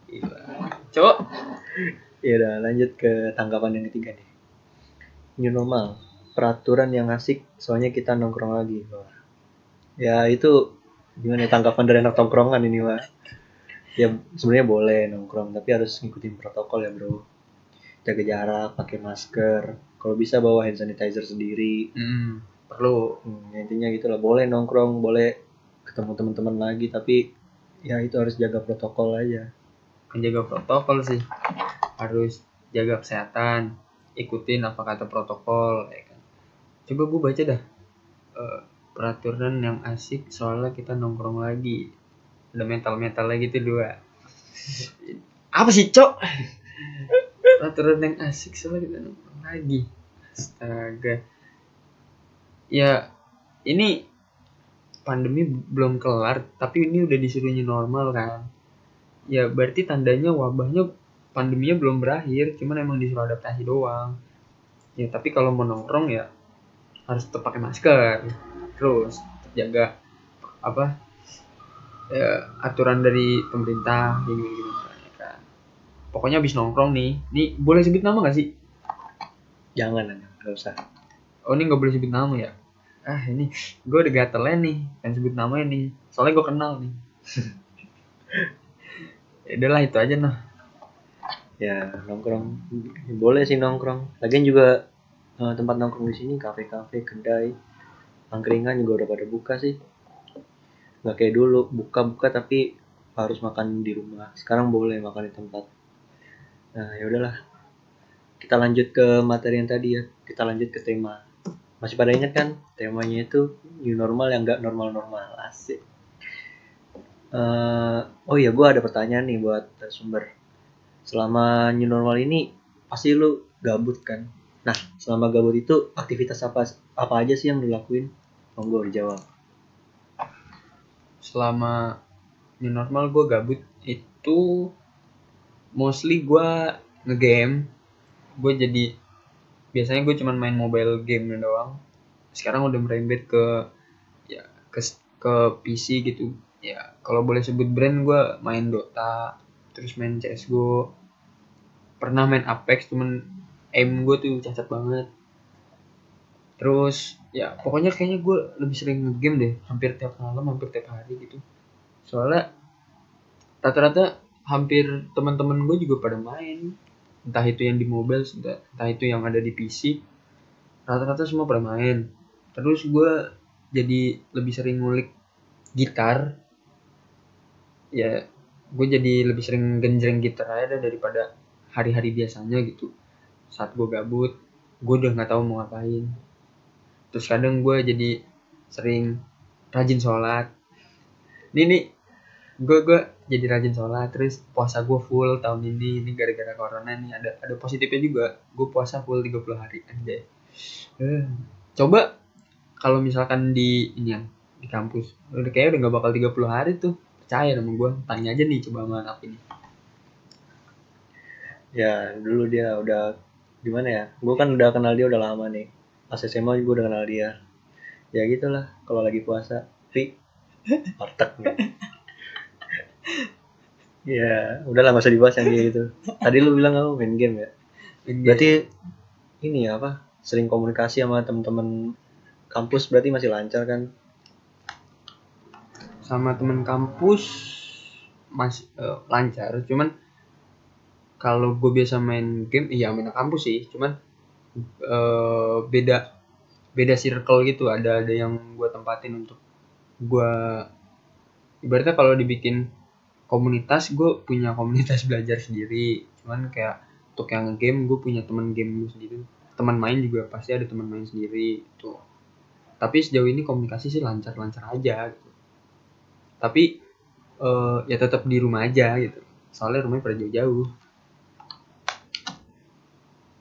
Gila. Cok. Ya udah lanjut ke tanggapan yang ketiga nih. New normal, peraturan yang asik soalnya kita nongkrong lagi. Wah. Ya itu gimana ya, tanggapan dari anak tongkrongan ini mah. Ya sebenarnya boleh nongkrong tapi harus ngikutin protokol ya bro. Jaga jarak, pakai masker. Kalau bisa bawa hand sanitizer sendiri. Perlu. Intinya gitulah, boleh nongkrong, boleh ketemu teman-teman lagi tapi ya itu harus jaga protokol aja. Menjaga protokol sih, harus jaga kesehatan, ikutin apa kata protokol, ya kan. Coba gue baca dah, peraturan yang asik soalnya kita nongkrong lagi, ada mental lagi tuh dua. Apa sih cok? Peraturan yang asik soalnya kita nongkrong lagi, astaga. Ya ini pandemi belum kelar tapi ini udah disuruh new normal kan, ya berarti tandanya wabahnya, pandeminya belum berakhir, cuman emang disuruh adaptasi doang. Ya tapi kalau mau nongkrong ya harus tetap pakai masker, terus tetap jaga apa ya, aturan dari pemerintah ya gini ya kan. Pokoknya habis nongkrong nih boleh sebut nama nggak sih? Jangan, nggak usah. Oh ini nggak boleh sebut nama ya? Ini gue udah gatel nih kan sebut namanya nih, soalnya gue kenal nih. Ya udahlah itu aja nah. Ya nongkrong boleh sih nongkrong. Lagian juga tempat nongkrong di sini kafe-kafe, kedai, angkringan juga udah pada buka sih. Nggak kayak dulu buka-buka tapi harus makan di rumah. Sekarang boleh makan di tempat. Nah ya udahlah. Kita lanjut ke materi yang tadi ya. Kita lanjut ke tema. Masih pada ingat kan temanya itu new normal yang nggak normal-normal. Asik. Oh iya, gue ada pertanyaan nih buat sumber. Selama new normal ini pasti lu gabut kan? Nah, selama gabut itu aktivitas apa aja sih yang lu lakuin? Monggo dijawab. Selama new normal gue gabut itu mostly gue ngegame. Gue jadi biasanya gue cuman main mobile game doang. Sekarang udah merembet ke ya ke PC gitu. Ya kalau boleh sebut brand, gue main Dota, terus main CS:GO, pernah main Apex, cuman aim gue tuh cacat banget. Terus ya pokoknya kayaknya gue lebih sering ngegame deh, hampir tiap malam, hampir tiap hari gitu. Soalnya rata-rata hampir teman-teman gue juga pada main, entah itu yang di mobile, entah itu yang ada di PC, rata-rata semua pada main. Terus gue jadi lebih sering ngulik gitar, ya gue jadi lebih sering genjreng gitar aja daripada hari-hari biasanya gitu. Saat gue gabut, gue udah nggak tahu mau ngapain. Terus kadang gue jadi sering rajin sholat. Nih gue jadi rajin sholat, terus puasa gue full tahun ini gara-gara corona nih, ada positifnya juga, gue puasa full 30 hari aja. Coba kalau misalkan di ini yang di kampus kayaknya udah nggak bakal 30 hari tuh, percaya sama gue, tanya aja nih coba sama anak ini. Ya, dulu dia udah gimana ya? Gue kan udah kenal dia udah lama nih. Pas SMA gue udah kenal dia. Ya gitulah, kalau lagi puasa, warteg nih. Ya, udahlah nggak usah dibahas yang kayak gitu. Tadi lu bilang kamu main game ya? Berarti ini ya apa? Sering komunikasi sama teman-teman kampus berarti masih lancar kan? Sama temen kampus masih lancar, cuman kalau gue biasa main game iya main kampus sih, cuman beda circle gitu, ada yang gue tempatin untuk gue, ibaratnya kalau dibikin komunitas, gue punya komunitas belajar sendiri, cuman kayak untuk yang game gue punya teman game gue sendiri, teman main juga pasti ada teman main sendiri tuh. Tapi sejauh ini komunikasi sih lancar aja gitu. tapi ya tetap di rumah aja gitu, soalnya rumahnya pada jauh-jauh.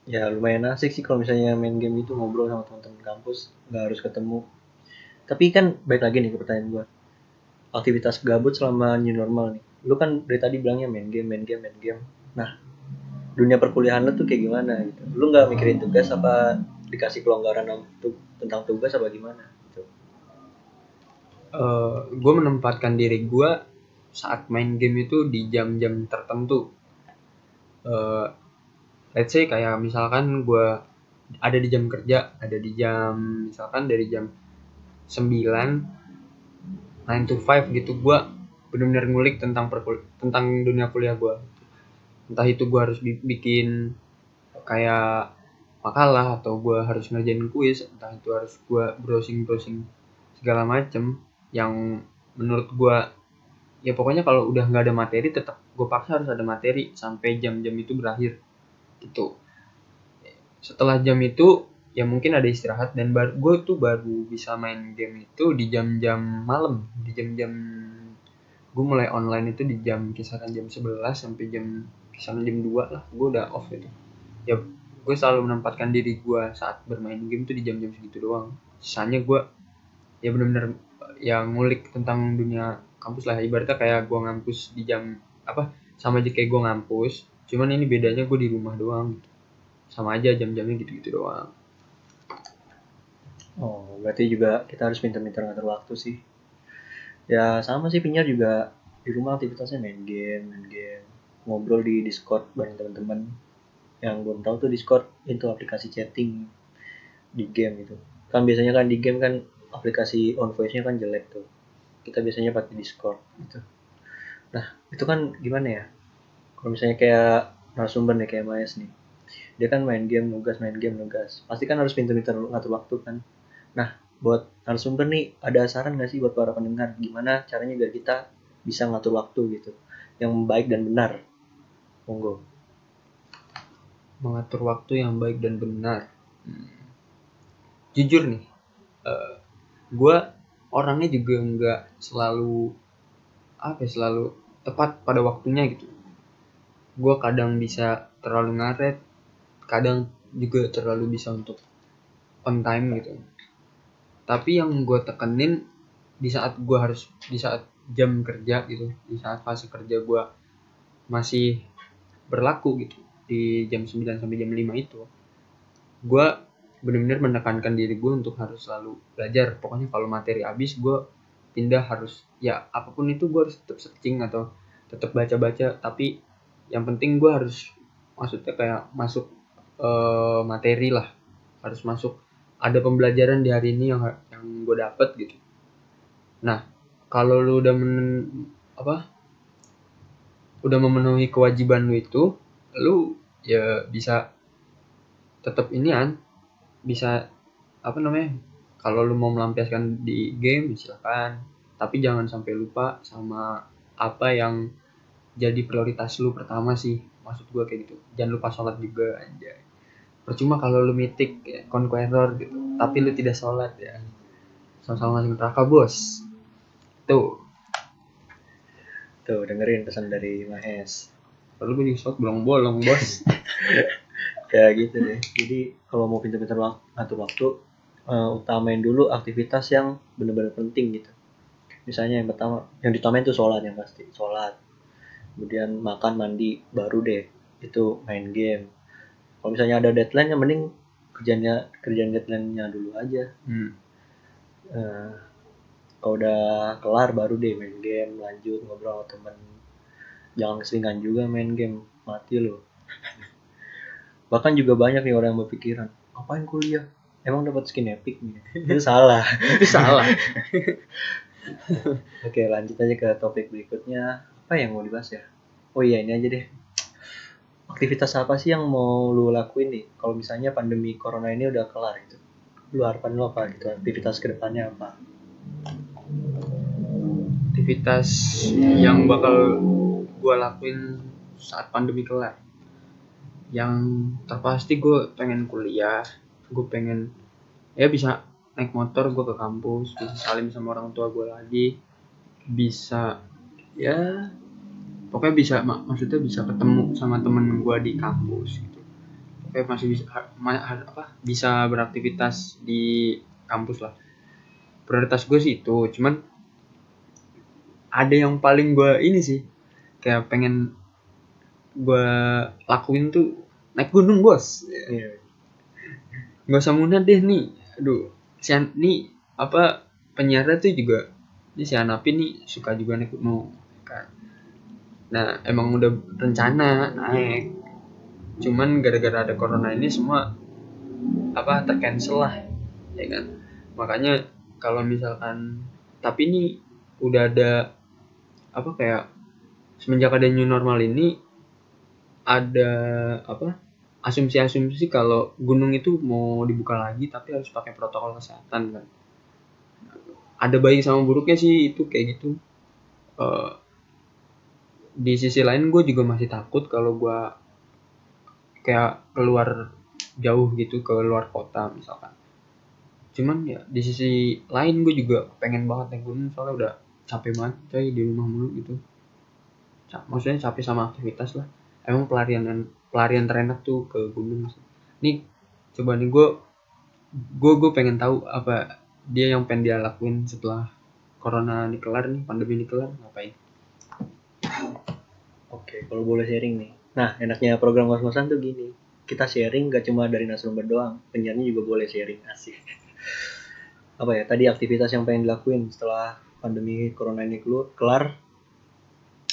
Ya lumayan asik sih kalau misalnya main game itu, ngobrol sama teman-teman kampus, nggak harus ketemu. Tapi kan baik lagi nih ke pertanyaan gua, aktivitas gabut selama new normal nih. Lu kan dari tadi bilangnya main game, main game, main game. Nah, dunia perkuliahan lu tuh kayak gimana gitu? Lu nggak mikirin tugas apa dikasih kelonggaran tentang tugas apa gimana gitu? Gue menempatkan diri gue saat main game itu di jam-jam tertentu. Let's say kayak misalkan gue ada di jam kerja, ada di jam misalkan dari jam 9 9 to 5 gitu, gue benar-benar ngulik tentang dunia kuliah gue. Entah itu gue harus bikin kayak makalah, atau gue harus ngerjain kuis, entah itu harus gue browsing segala macem yang menurut gue, ya pokoknya kalau udah nggak ada materi tetap gue paksa harus ada materi sampai jam-jam itu berakhir gitu. Setelah jam itu ya mungkin ada istirahat, dan gue tuh baru bisa main game itu di jam-jam malam, di jam-jam gue mulai online itu di jam kisaran jam 11 sampai kisaran jam 2 lah, gue udah off itu. Ya gue selalu menempatkan diri gue saat bermain game tuh di jam-jam segitu doang. Sisanya gue ya benar-benar yang ngulik tentang dunia kampus lah, ibaratnya kayak gue ngampus di jam apa, sama aja kayak gue ngampus, cuman ini bedanya gue di rumah doang gitu. Sama aja jam-jamnya gitu-gitu doang. Oh, berarti juga kita harus pintar-pintar ngatur waktu sih. Ya sama sih, Pinya juga di rumah aktivitasnya main game, ngobrol di Discord bareng teman-teman. Yang belum tahu tuh Discord itu aplikasi chatting di game itu. Kan biasanya kan di game kan aplikasi on voice-nya kan jelek tuh. Kita biasanya pakai Discord gitu. Nah, itu kan gimana ya? Kalau misalnya kayak narasumber nih kayak Maes nih. Dia kan main game nugas, main game nugas. Pasti kan harus pintar-pintar ngatur waktu kan. Nah, buat narasumber nih, ada saran nggak sih buat para pendengar? Gimana caranya biar kita bisa ngatur waktu gitu, yang baik dan benar? Monggo. Mengatur waktu yang baik dan benar. Jujur nih, gue orangnya juga nggak selalu selalu tepat pada waktunya gitu. Gue kadang bisa terlalu ngaret, kadang juga terlalu bisa untuk on time gitu. Tapi yang gue tekenin di saat jam kerja gitu, di saat fase kerja gue masih berlaku gitu, di jam 9 sampai jam 5 itu, gue benar-benar menekankan diri gue untuk harus selalu belajar. Pokoknya kalau materi habis, gue pindah, harus ya apapun itu gue harus tetap searching atau tetap baca-baca, tapi yang penting gue harus, maksudnya kayak masuk materi lah, harus masuk, ada pembelajaran di hari ini yang gue dapet gitu. Nah, kalau lu udah memenuhi kewajiban lu itu, lu ya bisa tetap bisa kalau lu mau melampiaskan di game silakan, tapi jangan sampai lupa sama apa yang jadi prioritas lu pertama sih, maksud gue kayak gitu. Jangan lupa sholat juga, anjay. Percuma kalau lu mitik ya, conqueror gitu, tapi lu tidak sholat ya, sama-sama masuk neraka bos. Tuh, Tuh, dengerin pesan dari Mahes. lalu gue sholat bolong-bolong bos. Kayak gitu deh. Jadi kalau mau pintar-pintar ngatur waktu, utamain dulu aktivitas yang benar-benar penting gitu. Misalnya yang pertama, yang ditamain tuh sholat, yang pasti sholat. Kemudian makan, mandi, baru deh itu main game. Kalau misalnya ada deadline, yang mending kerjaan deadline-nya dulu aja. Eh, Kalau udah kelar baru deh main game, lanjut ngobrol sama temen. Jangan keseringan juga main game, mati lo. Bahkan juga banyak nih orang yang berpikiran, ngapain kuliah? Emang dapat skin epic nih? Itu salah. Itu salah. Oke, lanjut aja ke topik berikutnya. Apa yang mau dibahas ya? Oh iya, ini aja deh. Aktivitas apa sih yang mau lu lakuin nih? Kalau misalnya pandemi corona ini udah kelar gitu. Lu harapan lu apa gitu? Aktivitas kedepannya apa? Aktivitas yang bakal gue lakuin saat pandemi kelar, yang terpasti gue pengen kuliah, gue pengen ya bisa naik motor gue ke kampus, bisa salim sama orang tua gue lagi, bisa ya pokoknya bisa maksudnya bisa ketemu sama temen gue di kampus gitu. Pokoknya masih bisa bisa beraktivitas di kampus lah. Prioritas gue sih itu, cuman ada yang paling gue ini sih kayak pengen gue lakuin tuh naik gunung bos. Iya. Gak usah munah deh nih, aduh nih apa penyiarnya tuh juga ini si Hanapi nih suka juga naik gunung kan. Nah emang udah rencana naik, cuman gara-gara ada corona ini semua tercancel lah ya kan. Makanya kalau misalkan tapi ini udah ada kayak semenjak ada new normal ini ada asumsi-asumsi kalau gunung itu mau dibuka lagi tapi harus pakai protokol kesehatan kan. Ada baik sama buruknya sih itu kayak gitu. Eh, di sisi lain gue juga masih takut kalau gue kayak keluar jauh gitu ke luar kota misalkan. Cuman ya di sisi lain gue juga pengen banget naik gunung soalnya udah capek banget coy di rumah mulu gitu. Maksudnya capek sama aktivitas lah. Emang pelarian terenak tuh ke gunung sih. Nih coba nih gue pengen tahu apa dia yang pengen dia lakuin setelah corona ini kelar nih, pandemi ini kelar, ngapain? Oke, kalau boleh sharing nih. Nah, enaknya program kos-kosan tuh gini. Kita sharing gak cuma dari narasumber doang, penyiarnya juga boleh sharing, asik. Apa ya, tadi aktivitas yang pengen dilakuin setelah pandemi corona ini kelar,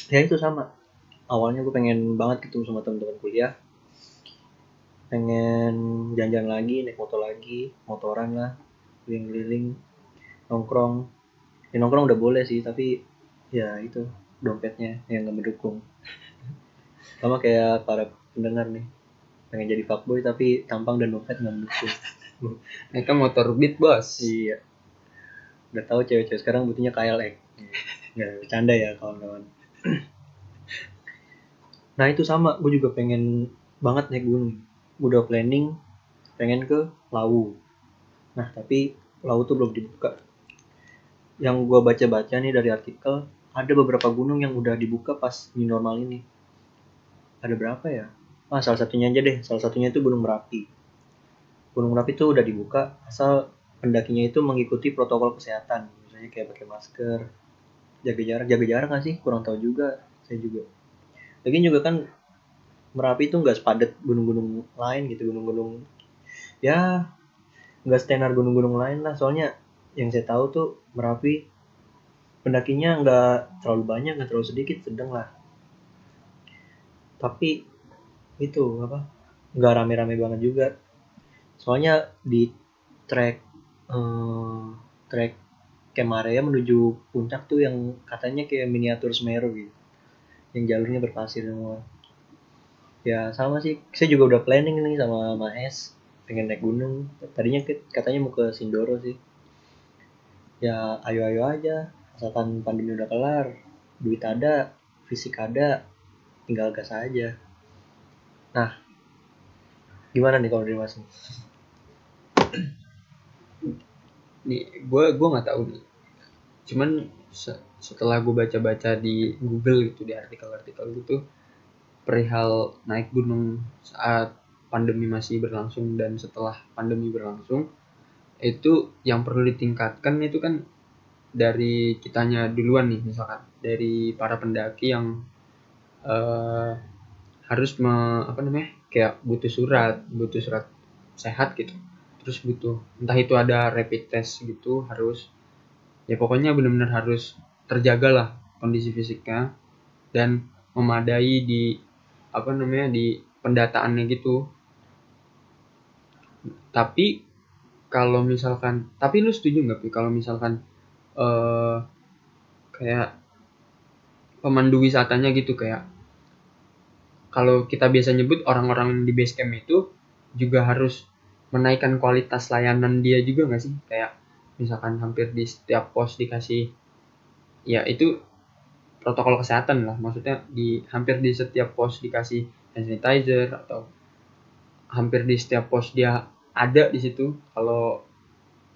ya itu sama. Awalnya gue pengen banget ketemu sama teman-teman kuliah, pengen jalan-jalan lagi, naik motor lagi, motoran lah, keliling-keliling, nongkrong. Ya, nongkrong udah boleh sih, tapi ya itu dompetnya yang gak mendukung. Sama kayak para pendengar nih, pengen jadi fuckboy tapi tampang dan dompet nggak mendukung. Mereka motor beat bos. Iya, udah tahu cewek-cewek sekarang butuhnya KLX. Nggak bercanda ya kawan-kawan. Nah itu sama, gue juga pengen banget naik gunung. Udah planning pengen ke Lawu. Nah tapi Lawu tuh belum dibuka. Yang gue baca-baca nih dari artikel, ada beberapa gunung yang udah dibuka pas new normal ini. Ada berapa ya? Salah satunya aja deh. Salah satunya itu Gunung Merapi. Gunung Merapi itu udah dibuka asal pendakinya itu mengikuti protokol kesehatan. Misalnya kayak pakai masker, jaga jarak nggak sih? Kurang tahu juga. Saya juga. Lagian juga kan Merapi itu nggak sepadat gunung-gunung lain gitu, gunung-gunung ya nggak setenar gunung-gunung lain lah. Soalnya yang saya tahu tuh Merapi pendakinya nggak terlalu banyak, nggak terlalu sedikit, sedang lah. Tapi itu nggak rame-rame banget juga. Soalnya di trek trek Kemarea menuju puncak tuh yang katanya kayak miniatur Semeru gitu, yang jalurnya berpasir semua. Ya sama sih, saya juga udah planning nih sama Maes pengen naik gunung. Tadinya katanya mau ke Sindoro sih. Ya ayo-ayo aja, asalkan pandemi udah kelar, duit ada, fisik ada, tinggal gas aja. Nah, gimana nih kalau dari Mas? Nih gue nggak tahu nih. Cuman setelah gue baca-baca di Google gitu, di artikel-artikel gitu perihal naik gunung saat pandemi masih berlangsung dan setelah pandemi berlangsung, itu yang perlu ditingkatkan itu kan dari kitanya duluan nih, misalkan dari para pendaki yang harus kayak butuh surat sehat gitu, terus butuh entah itu ada rapid test gitu, harus ya pokoknya benar-benar harus terjaga lah kondisi fisiknya dan memadai di di pendataannya gitu. Tapi kalau misalkan lu setuju nggak Pi kalau misalkan eh kayak pemandu wisatanya gitu, kayak kalau kita biasa nyebut orang-orang di base camp itu juga harus menaikkan kualitas layanan dia juga nggak sih, kayak misalkan hampir di setiap pos dikasih, ya itu protokol kesehatan lah, maksudnya di hampir di setiap pos dikasih hand sanitizer, atau hampir di setiap pos dia ada di situ. Kalau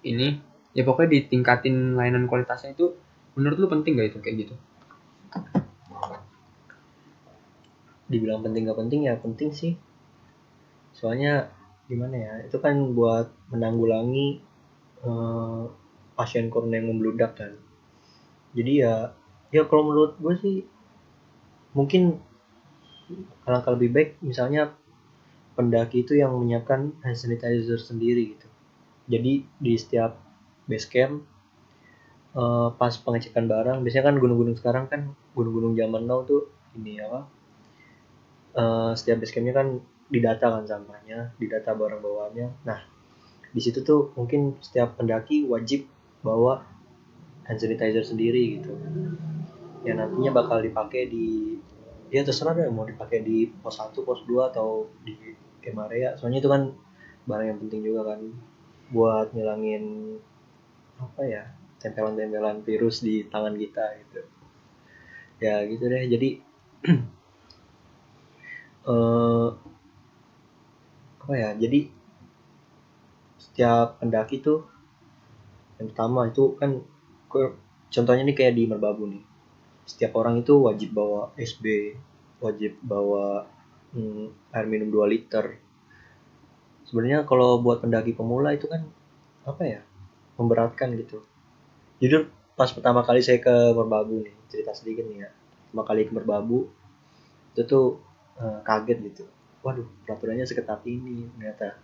ini ya pokoknya ditingkatin layanan kualitasnya itu Menurut lu penting gak itu kayak gitu? Dibilang penting gak penting ya penting sih. Soalnya gimana ya, itu kan buat menanggulangi pasien corona yang membludak kan. Jadi ya kalau menurut gue sih mungkin alangkah lebih baik misalnya pendaki itu yang menyiapkan hand sanitizer sendiri gitu. Jadi di setiap base camp pas pengecekan barang, biasanya kan gunung-gunung sekarang kan gunung-gunung zaman now tuh ini apa? Setiap base campnya kan didata kan sampahnya, didata barang bawaannya. Nah di situ tuh mungkin setiap pendaki wajib bawa hand sanitizer sendiri gitu. Yang nantinya bakal dipakai di ya terserah deh mau dipakai di pos 1, pos 2 atau di Kemarea. Soalnya itu kan barang yang penting juga kan buat ngilangin apa ya tempelan-tempelan virus di tangan kita gitu. Ya gitu deh. Jadi eh apa ya? Jadi setiap pendaki tuh yang pertama itu kan contohnya nih kayak di Merbabu nih. Setiap orang itu wajib bawa SB, wajib bawa air minum 2 liter. Sebenarnya kalau buat pendaki pemula itu kan apa ya? Memberatkan gitu. Jujur pas pertama kali saya ke Merbabu nih, cerita sedikit nih ya. Pertama kali ke Merbabu itu tuh kaget gitu. Waduh, peraturannya seketat ini ternyata.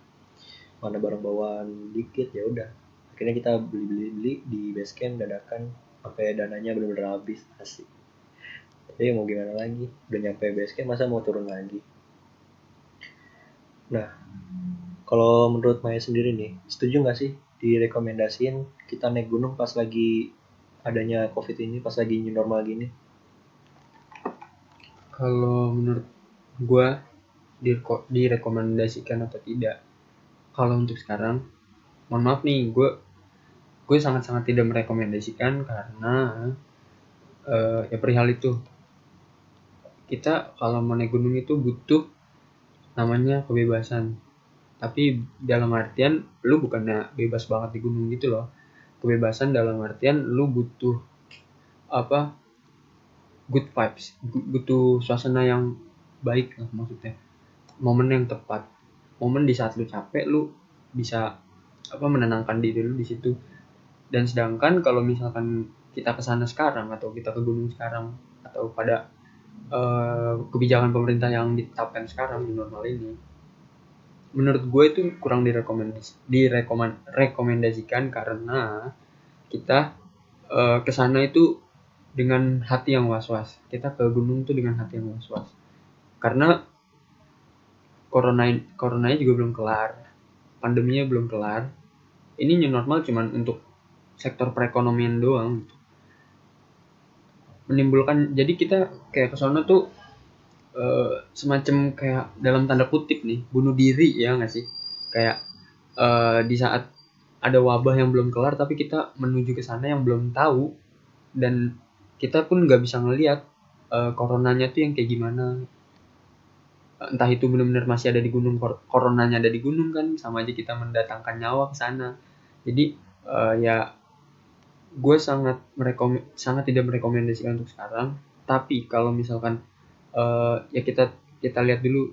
Mana barang bawaan dikit ya udah. Akhirnya kita beli di base camp dadakan sampai dananya benar-benar habis asik. Tapi mau gimana lagi? Udah nyampe base camp masa mau turun lagi. Nah, kalau menurut Maya sendiri nih, setuju nggak sih direkomendasiin kita naik gunung pas lagi adanya COVID ini, pas lagi new normal gini? Kalau menurut gua direkomendasikan atau tidak? Kalau untuk sekarang, mohon maaf nih, gue sangat-sangat tidak merekomendasikan karena ya perihal itu kita kalau mau naik gunung itu butuh namanya kebebasan. Tapi dalam artian lu bukannya bebas banget di gunung gitu loh. Kebebasan dalam artian lu butuh apa? Good vibes, butuh suasana yang baik lah maksudnya. Momen yang tepat. Momen di saat lu capek lu bisa menenangkan diri lu di situ. Dan sedangkan kalau misalkan kita ke sana sekarang atau kita ke gunung sekarang atau pada kebijakan pemerintah yang ditetapkan sekarang di normal ini, menurut gue itu kurang direkomendasikan karena kita ke sana itu dengan hati yang was-was. Kita ke gunung itu dengan hati yang was-was. Karena coronanya juga belum kelar, pandeminya belum kelar. Ini new normal cuman untuk sektor perekonomian doang. Menimbulkan jadi kita kayak ke sana tuh semacam kayak dalam tanda kutip nih bunuh diri ya nggak sih, kayak di saat ada wabah yang belum kelar tapi kita menuju ke sana yang belum tahu dan kita pun nggak bisa ngelihat coronanya tuh yang kayak gimana, entah itu benar-benar masih ada di gunung, coronanya ada di gunung kan sama aja kita mendatangkan nyawa ke sana. Jadi ya gue sangat tidak merekomendasikan untuk sekarang. Tapi kalau misalkan ya kita lihat dulu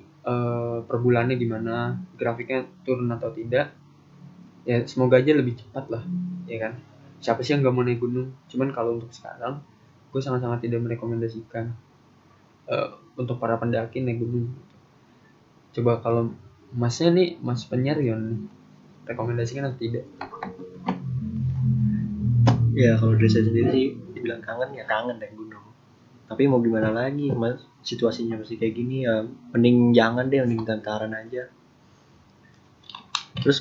per bulannya gimana, grafiknya turun atau tidak, ya semoga aja lebih cepat lah, ya kan. Siapa sih yang nggak mau naik gunung? Cuman kalau untuk sekarang gue sangat-sangat tidak merekomendasikan untuk para pendaki naik gunung. Coba kalau masnya nih, mas penyarion nih, rekomendasikan atau tidak? Ya kalau dari saya sendiri sih dibilang kangen ya kangen naik gunung. Tapi mau gimana lagi, mas situasinya masih kayak gini ya, mending jangan deh, mending tantaran aja. Terus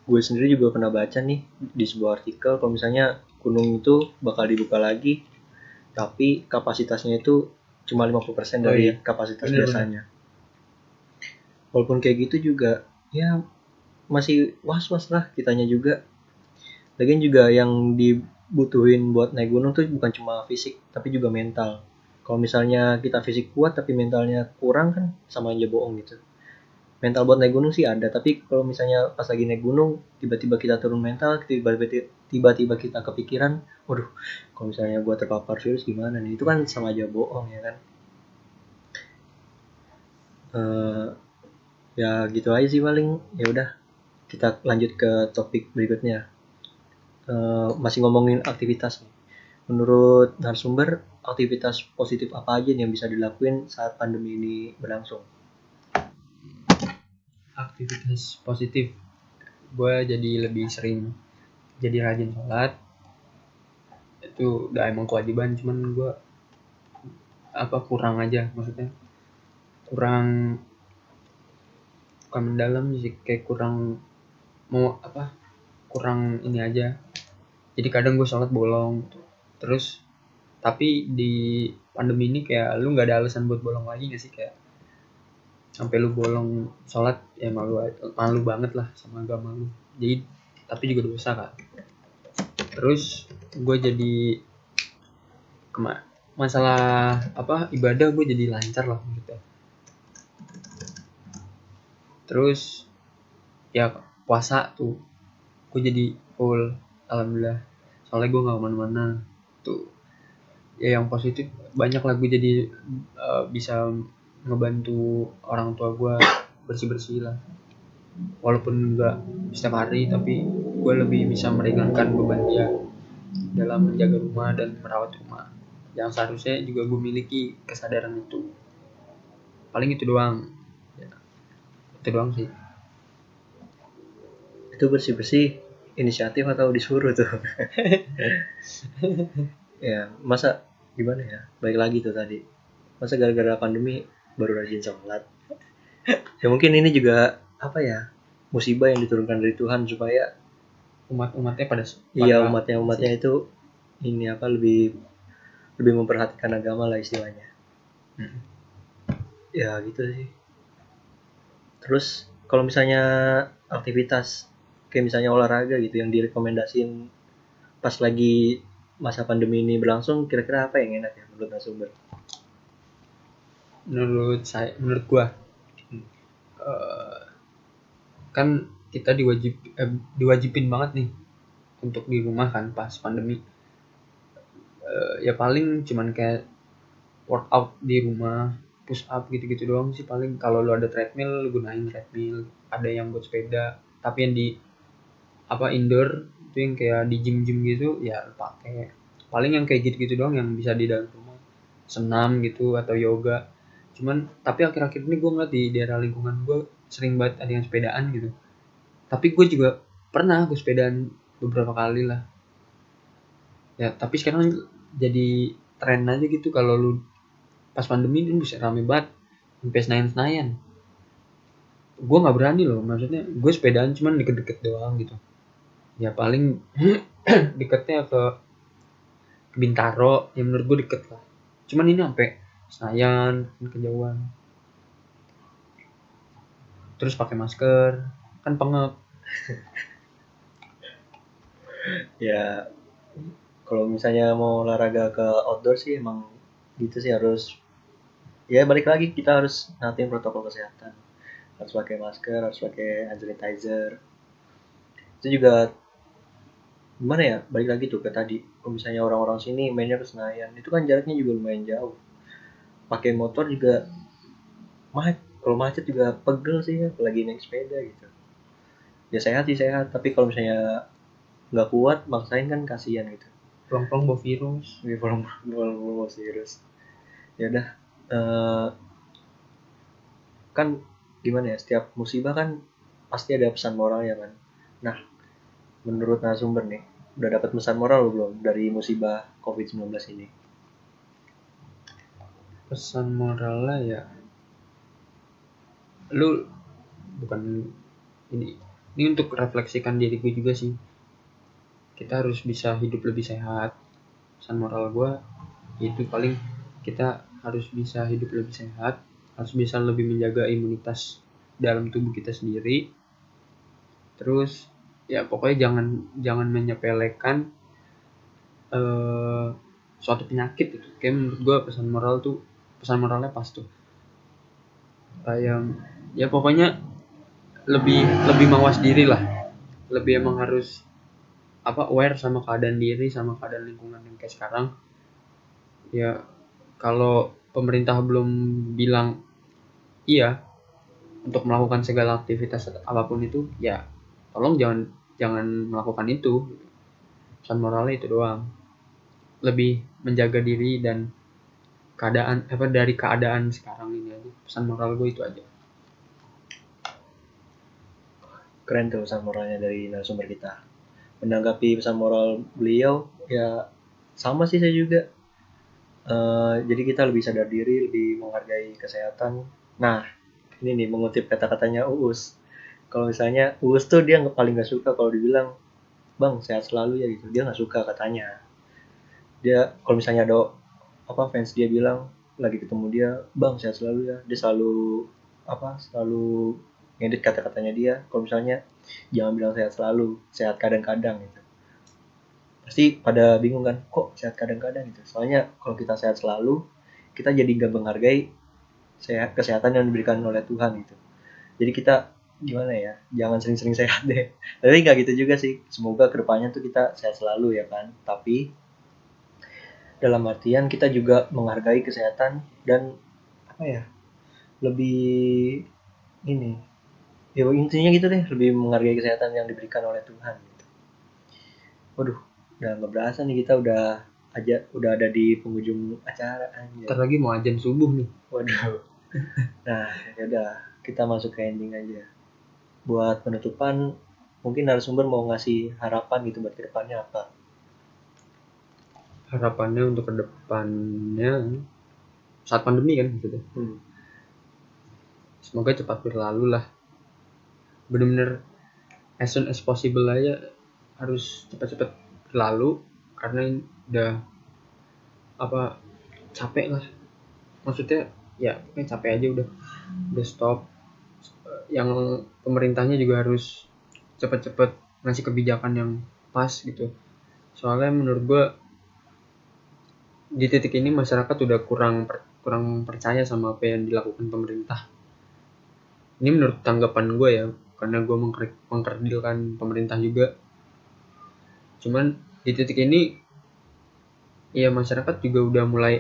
gue sendiri juga pernah baca nih di sebuah artikel kalau misalnya gunung itu bakal dibuka lagi, tapi kapasitasnya itu cuma 50% dari kapasitas Bener, biasanya. Walaupun kayak gitu juga ya masih was-was lah kitanya juga. Lagian juga yang dibutuhin buat naik gunung tuh bukan cuma fisik tapi juga mental. Kalau misalnya kita fisik kuat tapi mentalnya kurang kan sama aja bohong gitu. Mental buat naik gunung sih ada, tapi kalau misalnya pas lagi naik gunung tiba-tiba kita turun mental, tiba-tiba kita kepikiran, waduh, kalau misalnya gua terpapar virus gimana nih? Itu kan sama aja bohong ya kan. Eh, ya gitu aja sih paling. Ya udah, kita lanjut ke topik berikutnya. Masih ngomongin aktivitas nih. Menurut narasumber, aktivitas positif apa aja nih yang bisa dilakuin saat pandemi ini berlangsung? Aktivitas positif, gue jadi lebih sering jadi rajin sholat. Itu udah emang kewajiban, cuman gue kurang aja, maksudnya kurang, bukan mendalam sih, kayak kurang mau kurang ini aja. Jadi kadang gue sholat bolong gitu. Terus tapi di pandemi ini kayak lu nggak ada alasan buat bolong lagi nggak sih, kayak sampai lu bolong sholat ya malu banget lah sama agama lu. Jadi tapi juga dosa kan. Terus gue jadi masalah ibadah gue jadi lancar lah gitu. Terus ya puasa tuh gue jadi full, alhamdulillah, soalnya gue nggak kemana-mana tuh. Ya yang positif banyak lah, gue jadi bisa ngebantu orang tua gue bersih-bersih lah, walaupun nggak setiap hari, tapi gue lebih bisa meringankan beban dia dalam menjaga rumah dan merawat rumah yang seharusnya juga gue miliki kesadaran itu. Paling itu doang ya, itu doang sih. Itu bersih-bersih inisiatif atau disuruh tuh? Ya, masa gimana ya? Baik lagi tuh tadi. Masa gara-gara pandemi baru rajin sholat? Ya mungkin ini juga musibah yang diturunkan dari Tuhan supaya Umatnya pada umatnya itu ini lebih memperhatikan agama lah istilahnya. Ya gitu sih. Terus kalau misalnya aktivitas kayak misalnya olahraga gitu yang direkomendasiin pas lagi masa pandemi ini berlangsung, kira-kira apa yang enak ya menurut narasumber? menurut gua kan kita diwajibin banget nih untuk di rumah kan pas pandemi. Ya paling cuman kayak workout di rumah, push up gitu-gitu doang sih paling. Kalau lu ada treadmill, lu gunain treadmill. Ada yang buat sepeda, tapi yang di indoor itu yang kayak di gym gitu ya lu pakai. Paling yang kayak gitu-gitu doang yang bisa di dalam rumah, senam gitu atau yoga. Cuman tapi akhir-akhir ini gue ngeliat di daerah lingkungan gue sering banget ada yang sepedaan gitu. Tapi gue juga pernah gue sepedaan beberapa kali lah ya, tapi sekarang jadi tren aja gitu. Kalau lu pas pandemi ini bisa rame banget sampai Senayan. Gue nggak berani loh, maksudnya gue sepedaan cuman deket-deket doang gitu. Ya paling deketnya ke Bintaro, yang menurut gue deket lah. Cuman ini sampai Senayan, kejauhan. Terus pakai masker, kan pengep. Ya kalau misalnya mau olahraga ke outdoor sih emang gitu sih, harus ya balik lagi kita harus natin protokol kesehatan, harus pakai masker, harus pakai hand sanitizer. Itu juga gimana ya, balik lagi tuh ke tadi, kalau misalnya orang-orang sini mainnya ke Senayan itu kan jaraknya juga lumayan jauh, pakai motor juga kalau macet juga pegel sih ya, apalagi naik sepeda gitu. Ya sehat sih sehat, tapi kalau misalnya nggak kuat maksain kan kasihan gitu. Pelong-pelong bawa virus. Belum virus. Ya udah, kan gimana ya, setiap musibah kan pasti ada pesan moralnya kan. Nah, menurut narasumber nih, udah dapat pesan moral belum dari musibah COVID-19 ini? Pesan moralnya ya, lu bukan ini untuk refleksikan diri gue juga sih. Kita harus bisa hidup lebih sehat. Pesan moral gue itu paling kita harus bisa hidup lebih sehat, harus bisa lebih menjaga imunitas dalam tubuh kita sendiri. Terus ya pokoknya jangan menyepelekan suatu penyakit itu. Kayak menurut gue pesan moralnya pas tuh. Kayak ya pokoknya lebih mawas diri lah. Lebih emang harus aware sama keadaan diri sama keadaan lingkungan yang kayak sekarang. Ya kalau pemerintah belum bilang iya untuk melakukan segala aktivitas apapun itu, ya tolong jangan melakukan itu. Pesan moralnya itu doang, lebih menjaga diri dan dari keadaan sekarang ini aja. Pesan moral gue itu aja. Keren tuh pesan moralnya dari narasumber kita. Menanggapi pesan moral beliau, ya sama sih saya juga. Jadi kita lebih sadar diri, lebih menghargai kesehatan. Nah, ini nih mengutip kata-katanya Uus. Kalau misalnya Uus tuh dia paling nggak suka kalau dibilang, bang sehat selalu ya gitu. Dia nggak suka katanya. Dia kalau misalnya ada fans dia bilang lagi ketemu dia, bang sehat selalu ya. Dia selalu ngedit kata-katanya dia. Kalau misalnya jangan bilang sehat selalu, sehat kadang-kadang gitu. Pasti pada bingung kan, kok sehat kadang-kadang gitu. Soalnya kalau kita sehat selalu, kita jadi gak menghargai kesehatan yang diberikan oleh Tuhan gitu. Jadi kita gimana ya, jangan sering-sering sehat deh. Tapi nggak gitu juga sih. Semoga kedepannya tuh kita sehat selalu ya kan. Tapi dalam artian kita juga menghargai kesehatan dan apa ya, lebih ini. Ya intinya gitu deh, lebih menghargai kesehatan yang diberikan oleh Tuhan gitu. Waduh, udah nggak berasa nih kita udah ada di penghujung acara aja. Ntar lagi mau azan subuh nih. Waduh. Nah, ya udah kita masuk ke ending aja. Buat penutupan, mungkin narasumber mau ngasih harapan gitu buat kedepannya apa? Harapannya untuk kedepannya saat pandemi kan gitu deh. Semoga cepat berlalu lah. Bener-bener as soon as possible aja, harus cepat-cepat berlalu karena udah capek lah. Maksudnya ya kayak capek aja udah stop. Yang pemerintahnya juga harus cepet-cepet ngasih kebijakan yang pas gitu. Soalnya menurut gue di titik ini masyarakat udah kurang percaya sama apa yang dilakukan pemerintah. Ini menurut tanggapan gue ya, karena gue mengkerdilkan pemerintah juga. Cuman di titik ini ya masyarakat juga udah mulai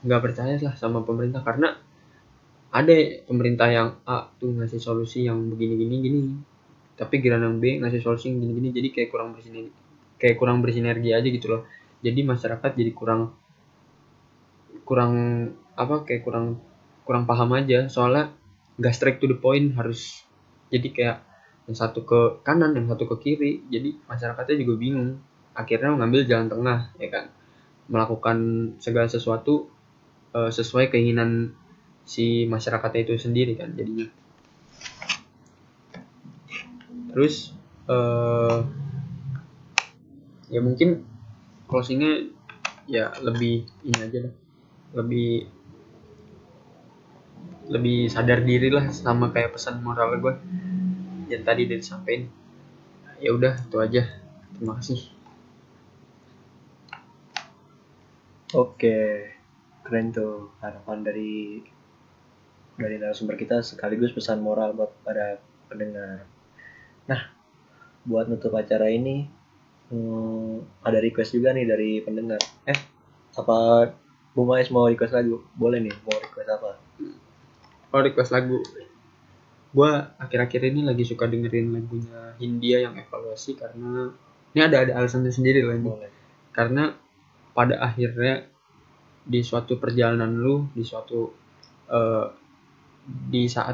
nggak percaya lah sama pemerintah, karena ada pemerintah yang A tuh ngasih solusi yang begini, tapi giliran yang B ngasih solusi yang gini, jadi kayak kurang bersinergi aja gitu loh. Jadi masyarakat jadi kurang kurang paham aja, soalnya nggak straight to the point, harus jadi kayak yang satu ke kanan yang satu ke kiri, jadi masyarakatnya juga bingung, akhirnya mengambil jalan tengah ya kan, melakukan segala sesuatu sesuai keinginan si masyarakatnya itu sendiri kan jadinya. Terus ya mungkin closingnya ya lebih ini aja lah, lebih sadar diri lah, sama kayak pesan moral gue yang tadi udah disampaikan. Ya udah itu aja, terima kasih. Oke, keren tuh harapan dari narasumber kita sekaligus pesan moral buat para pendengar. Nah, buat nutup acara ini ada request juga nih dari pendengar. Apa Bung Mais mau request lagu? Boleh nih, mau request apa? Kalau request lagu, gue akhir-akhir ini lagi suka dengerin lagunya Hindia yang Evaluasi, karena ini ada alasannya sendiri lah ini. Boleh. Karena pada akhirnya di suatu perjalanan lu, di saat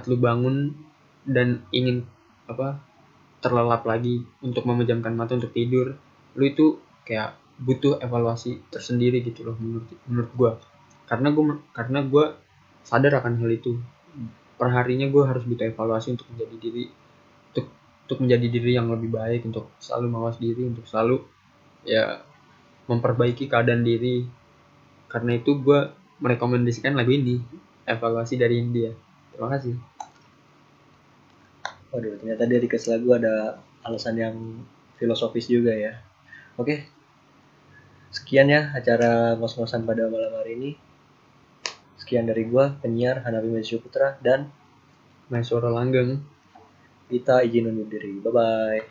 lu bangun dan ingin terlelap lagi untuk memejamkan mata untuk tidur, lu itu kayak butuh evaluasi tersendiri gitu loh menurut gue. Karena gue sadar akan hal itu. Perharinya gue harus butuh evaluasi untuk menjadi diri yang lebih baik, untuk selalu mawas diri, untuk selalu ya memperbaiki keadaan diri. Karena itu gue merekomendasikan lagu ini, Evaluasi dari India. Terima kasih. Waduh, ternyata dia request lagu ada alasan yang filosofis juga ya. Oke, sekian ya acara ngos-ngosan pada malam hari ini. Sekian dari gua, penyiar Hanafi Mesyu Putra, dan Maesoro Langgeng. kita izin undur diri. Bye-bye.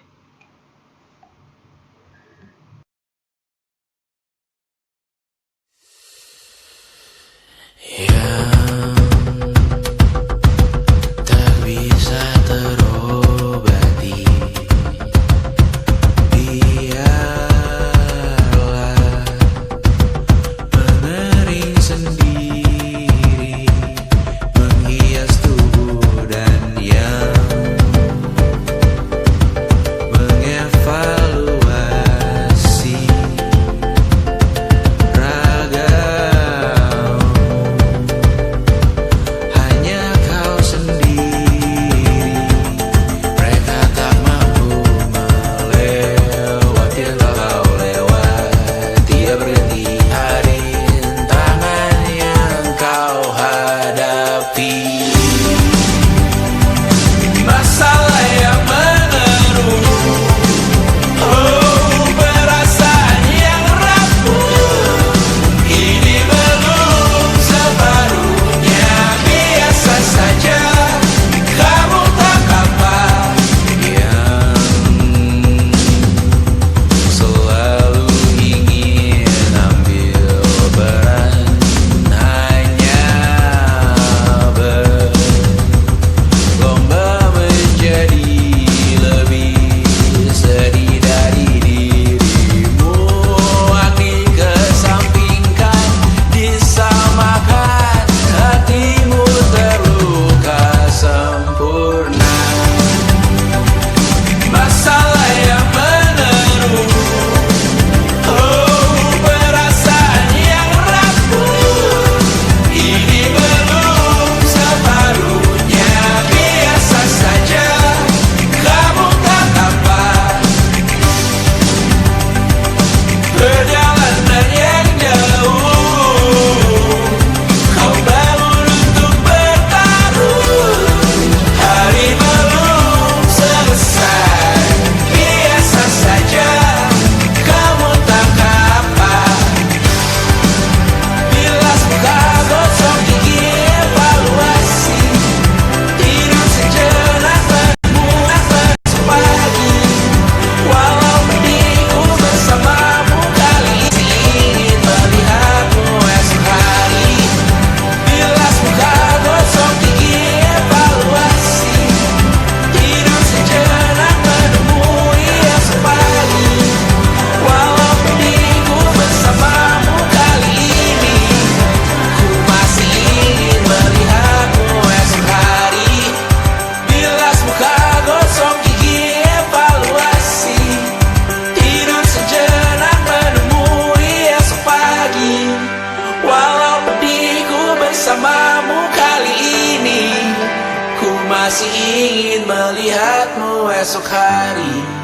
masih ingin melihatmu esok hari.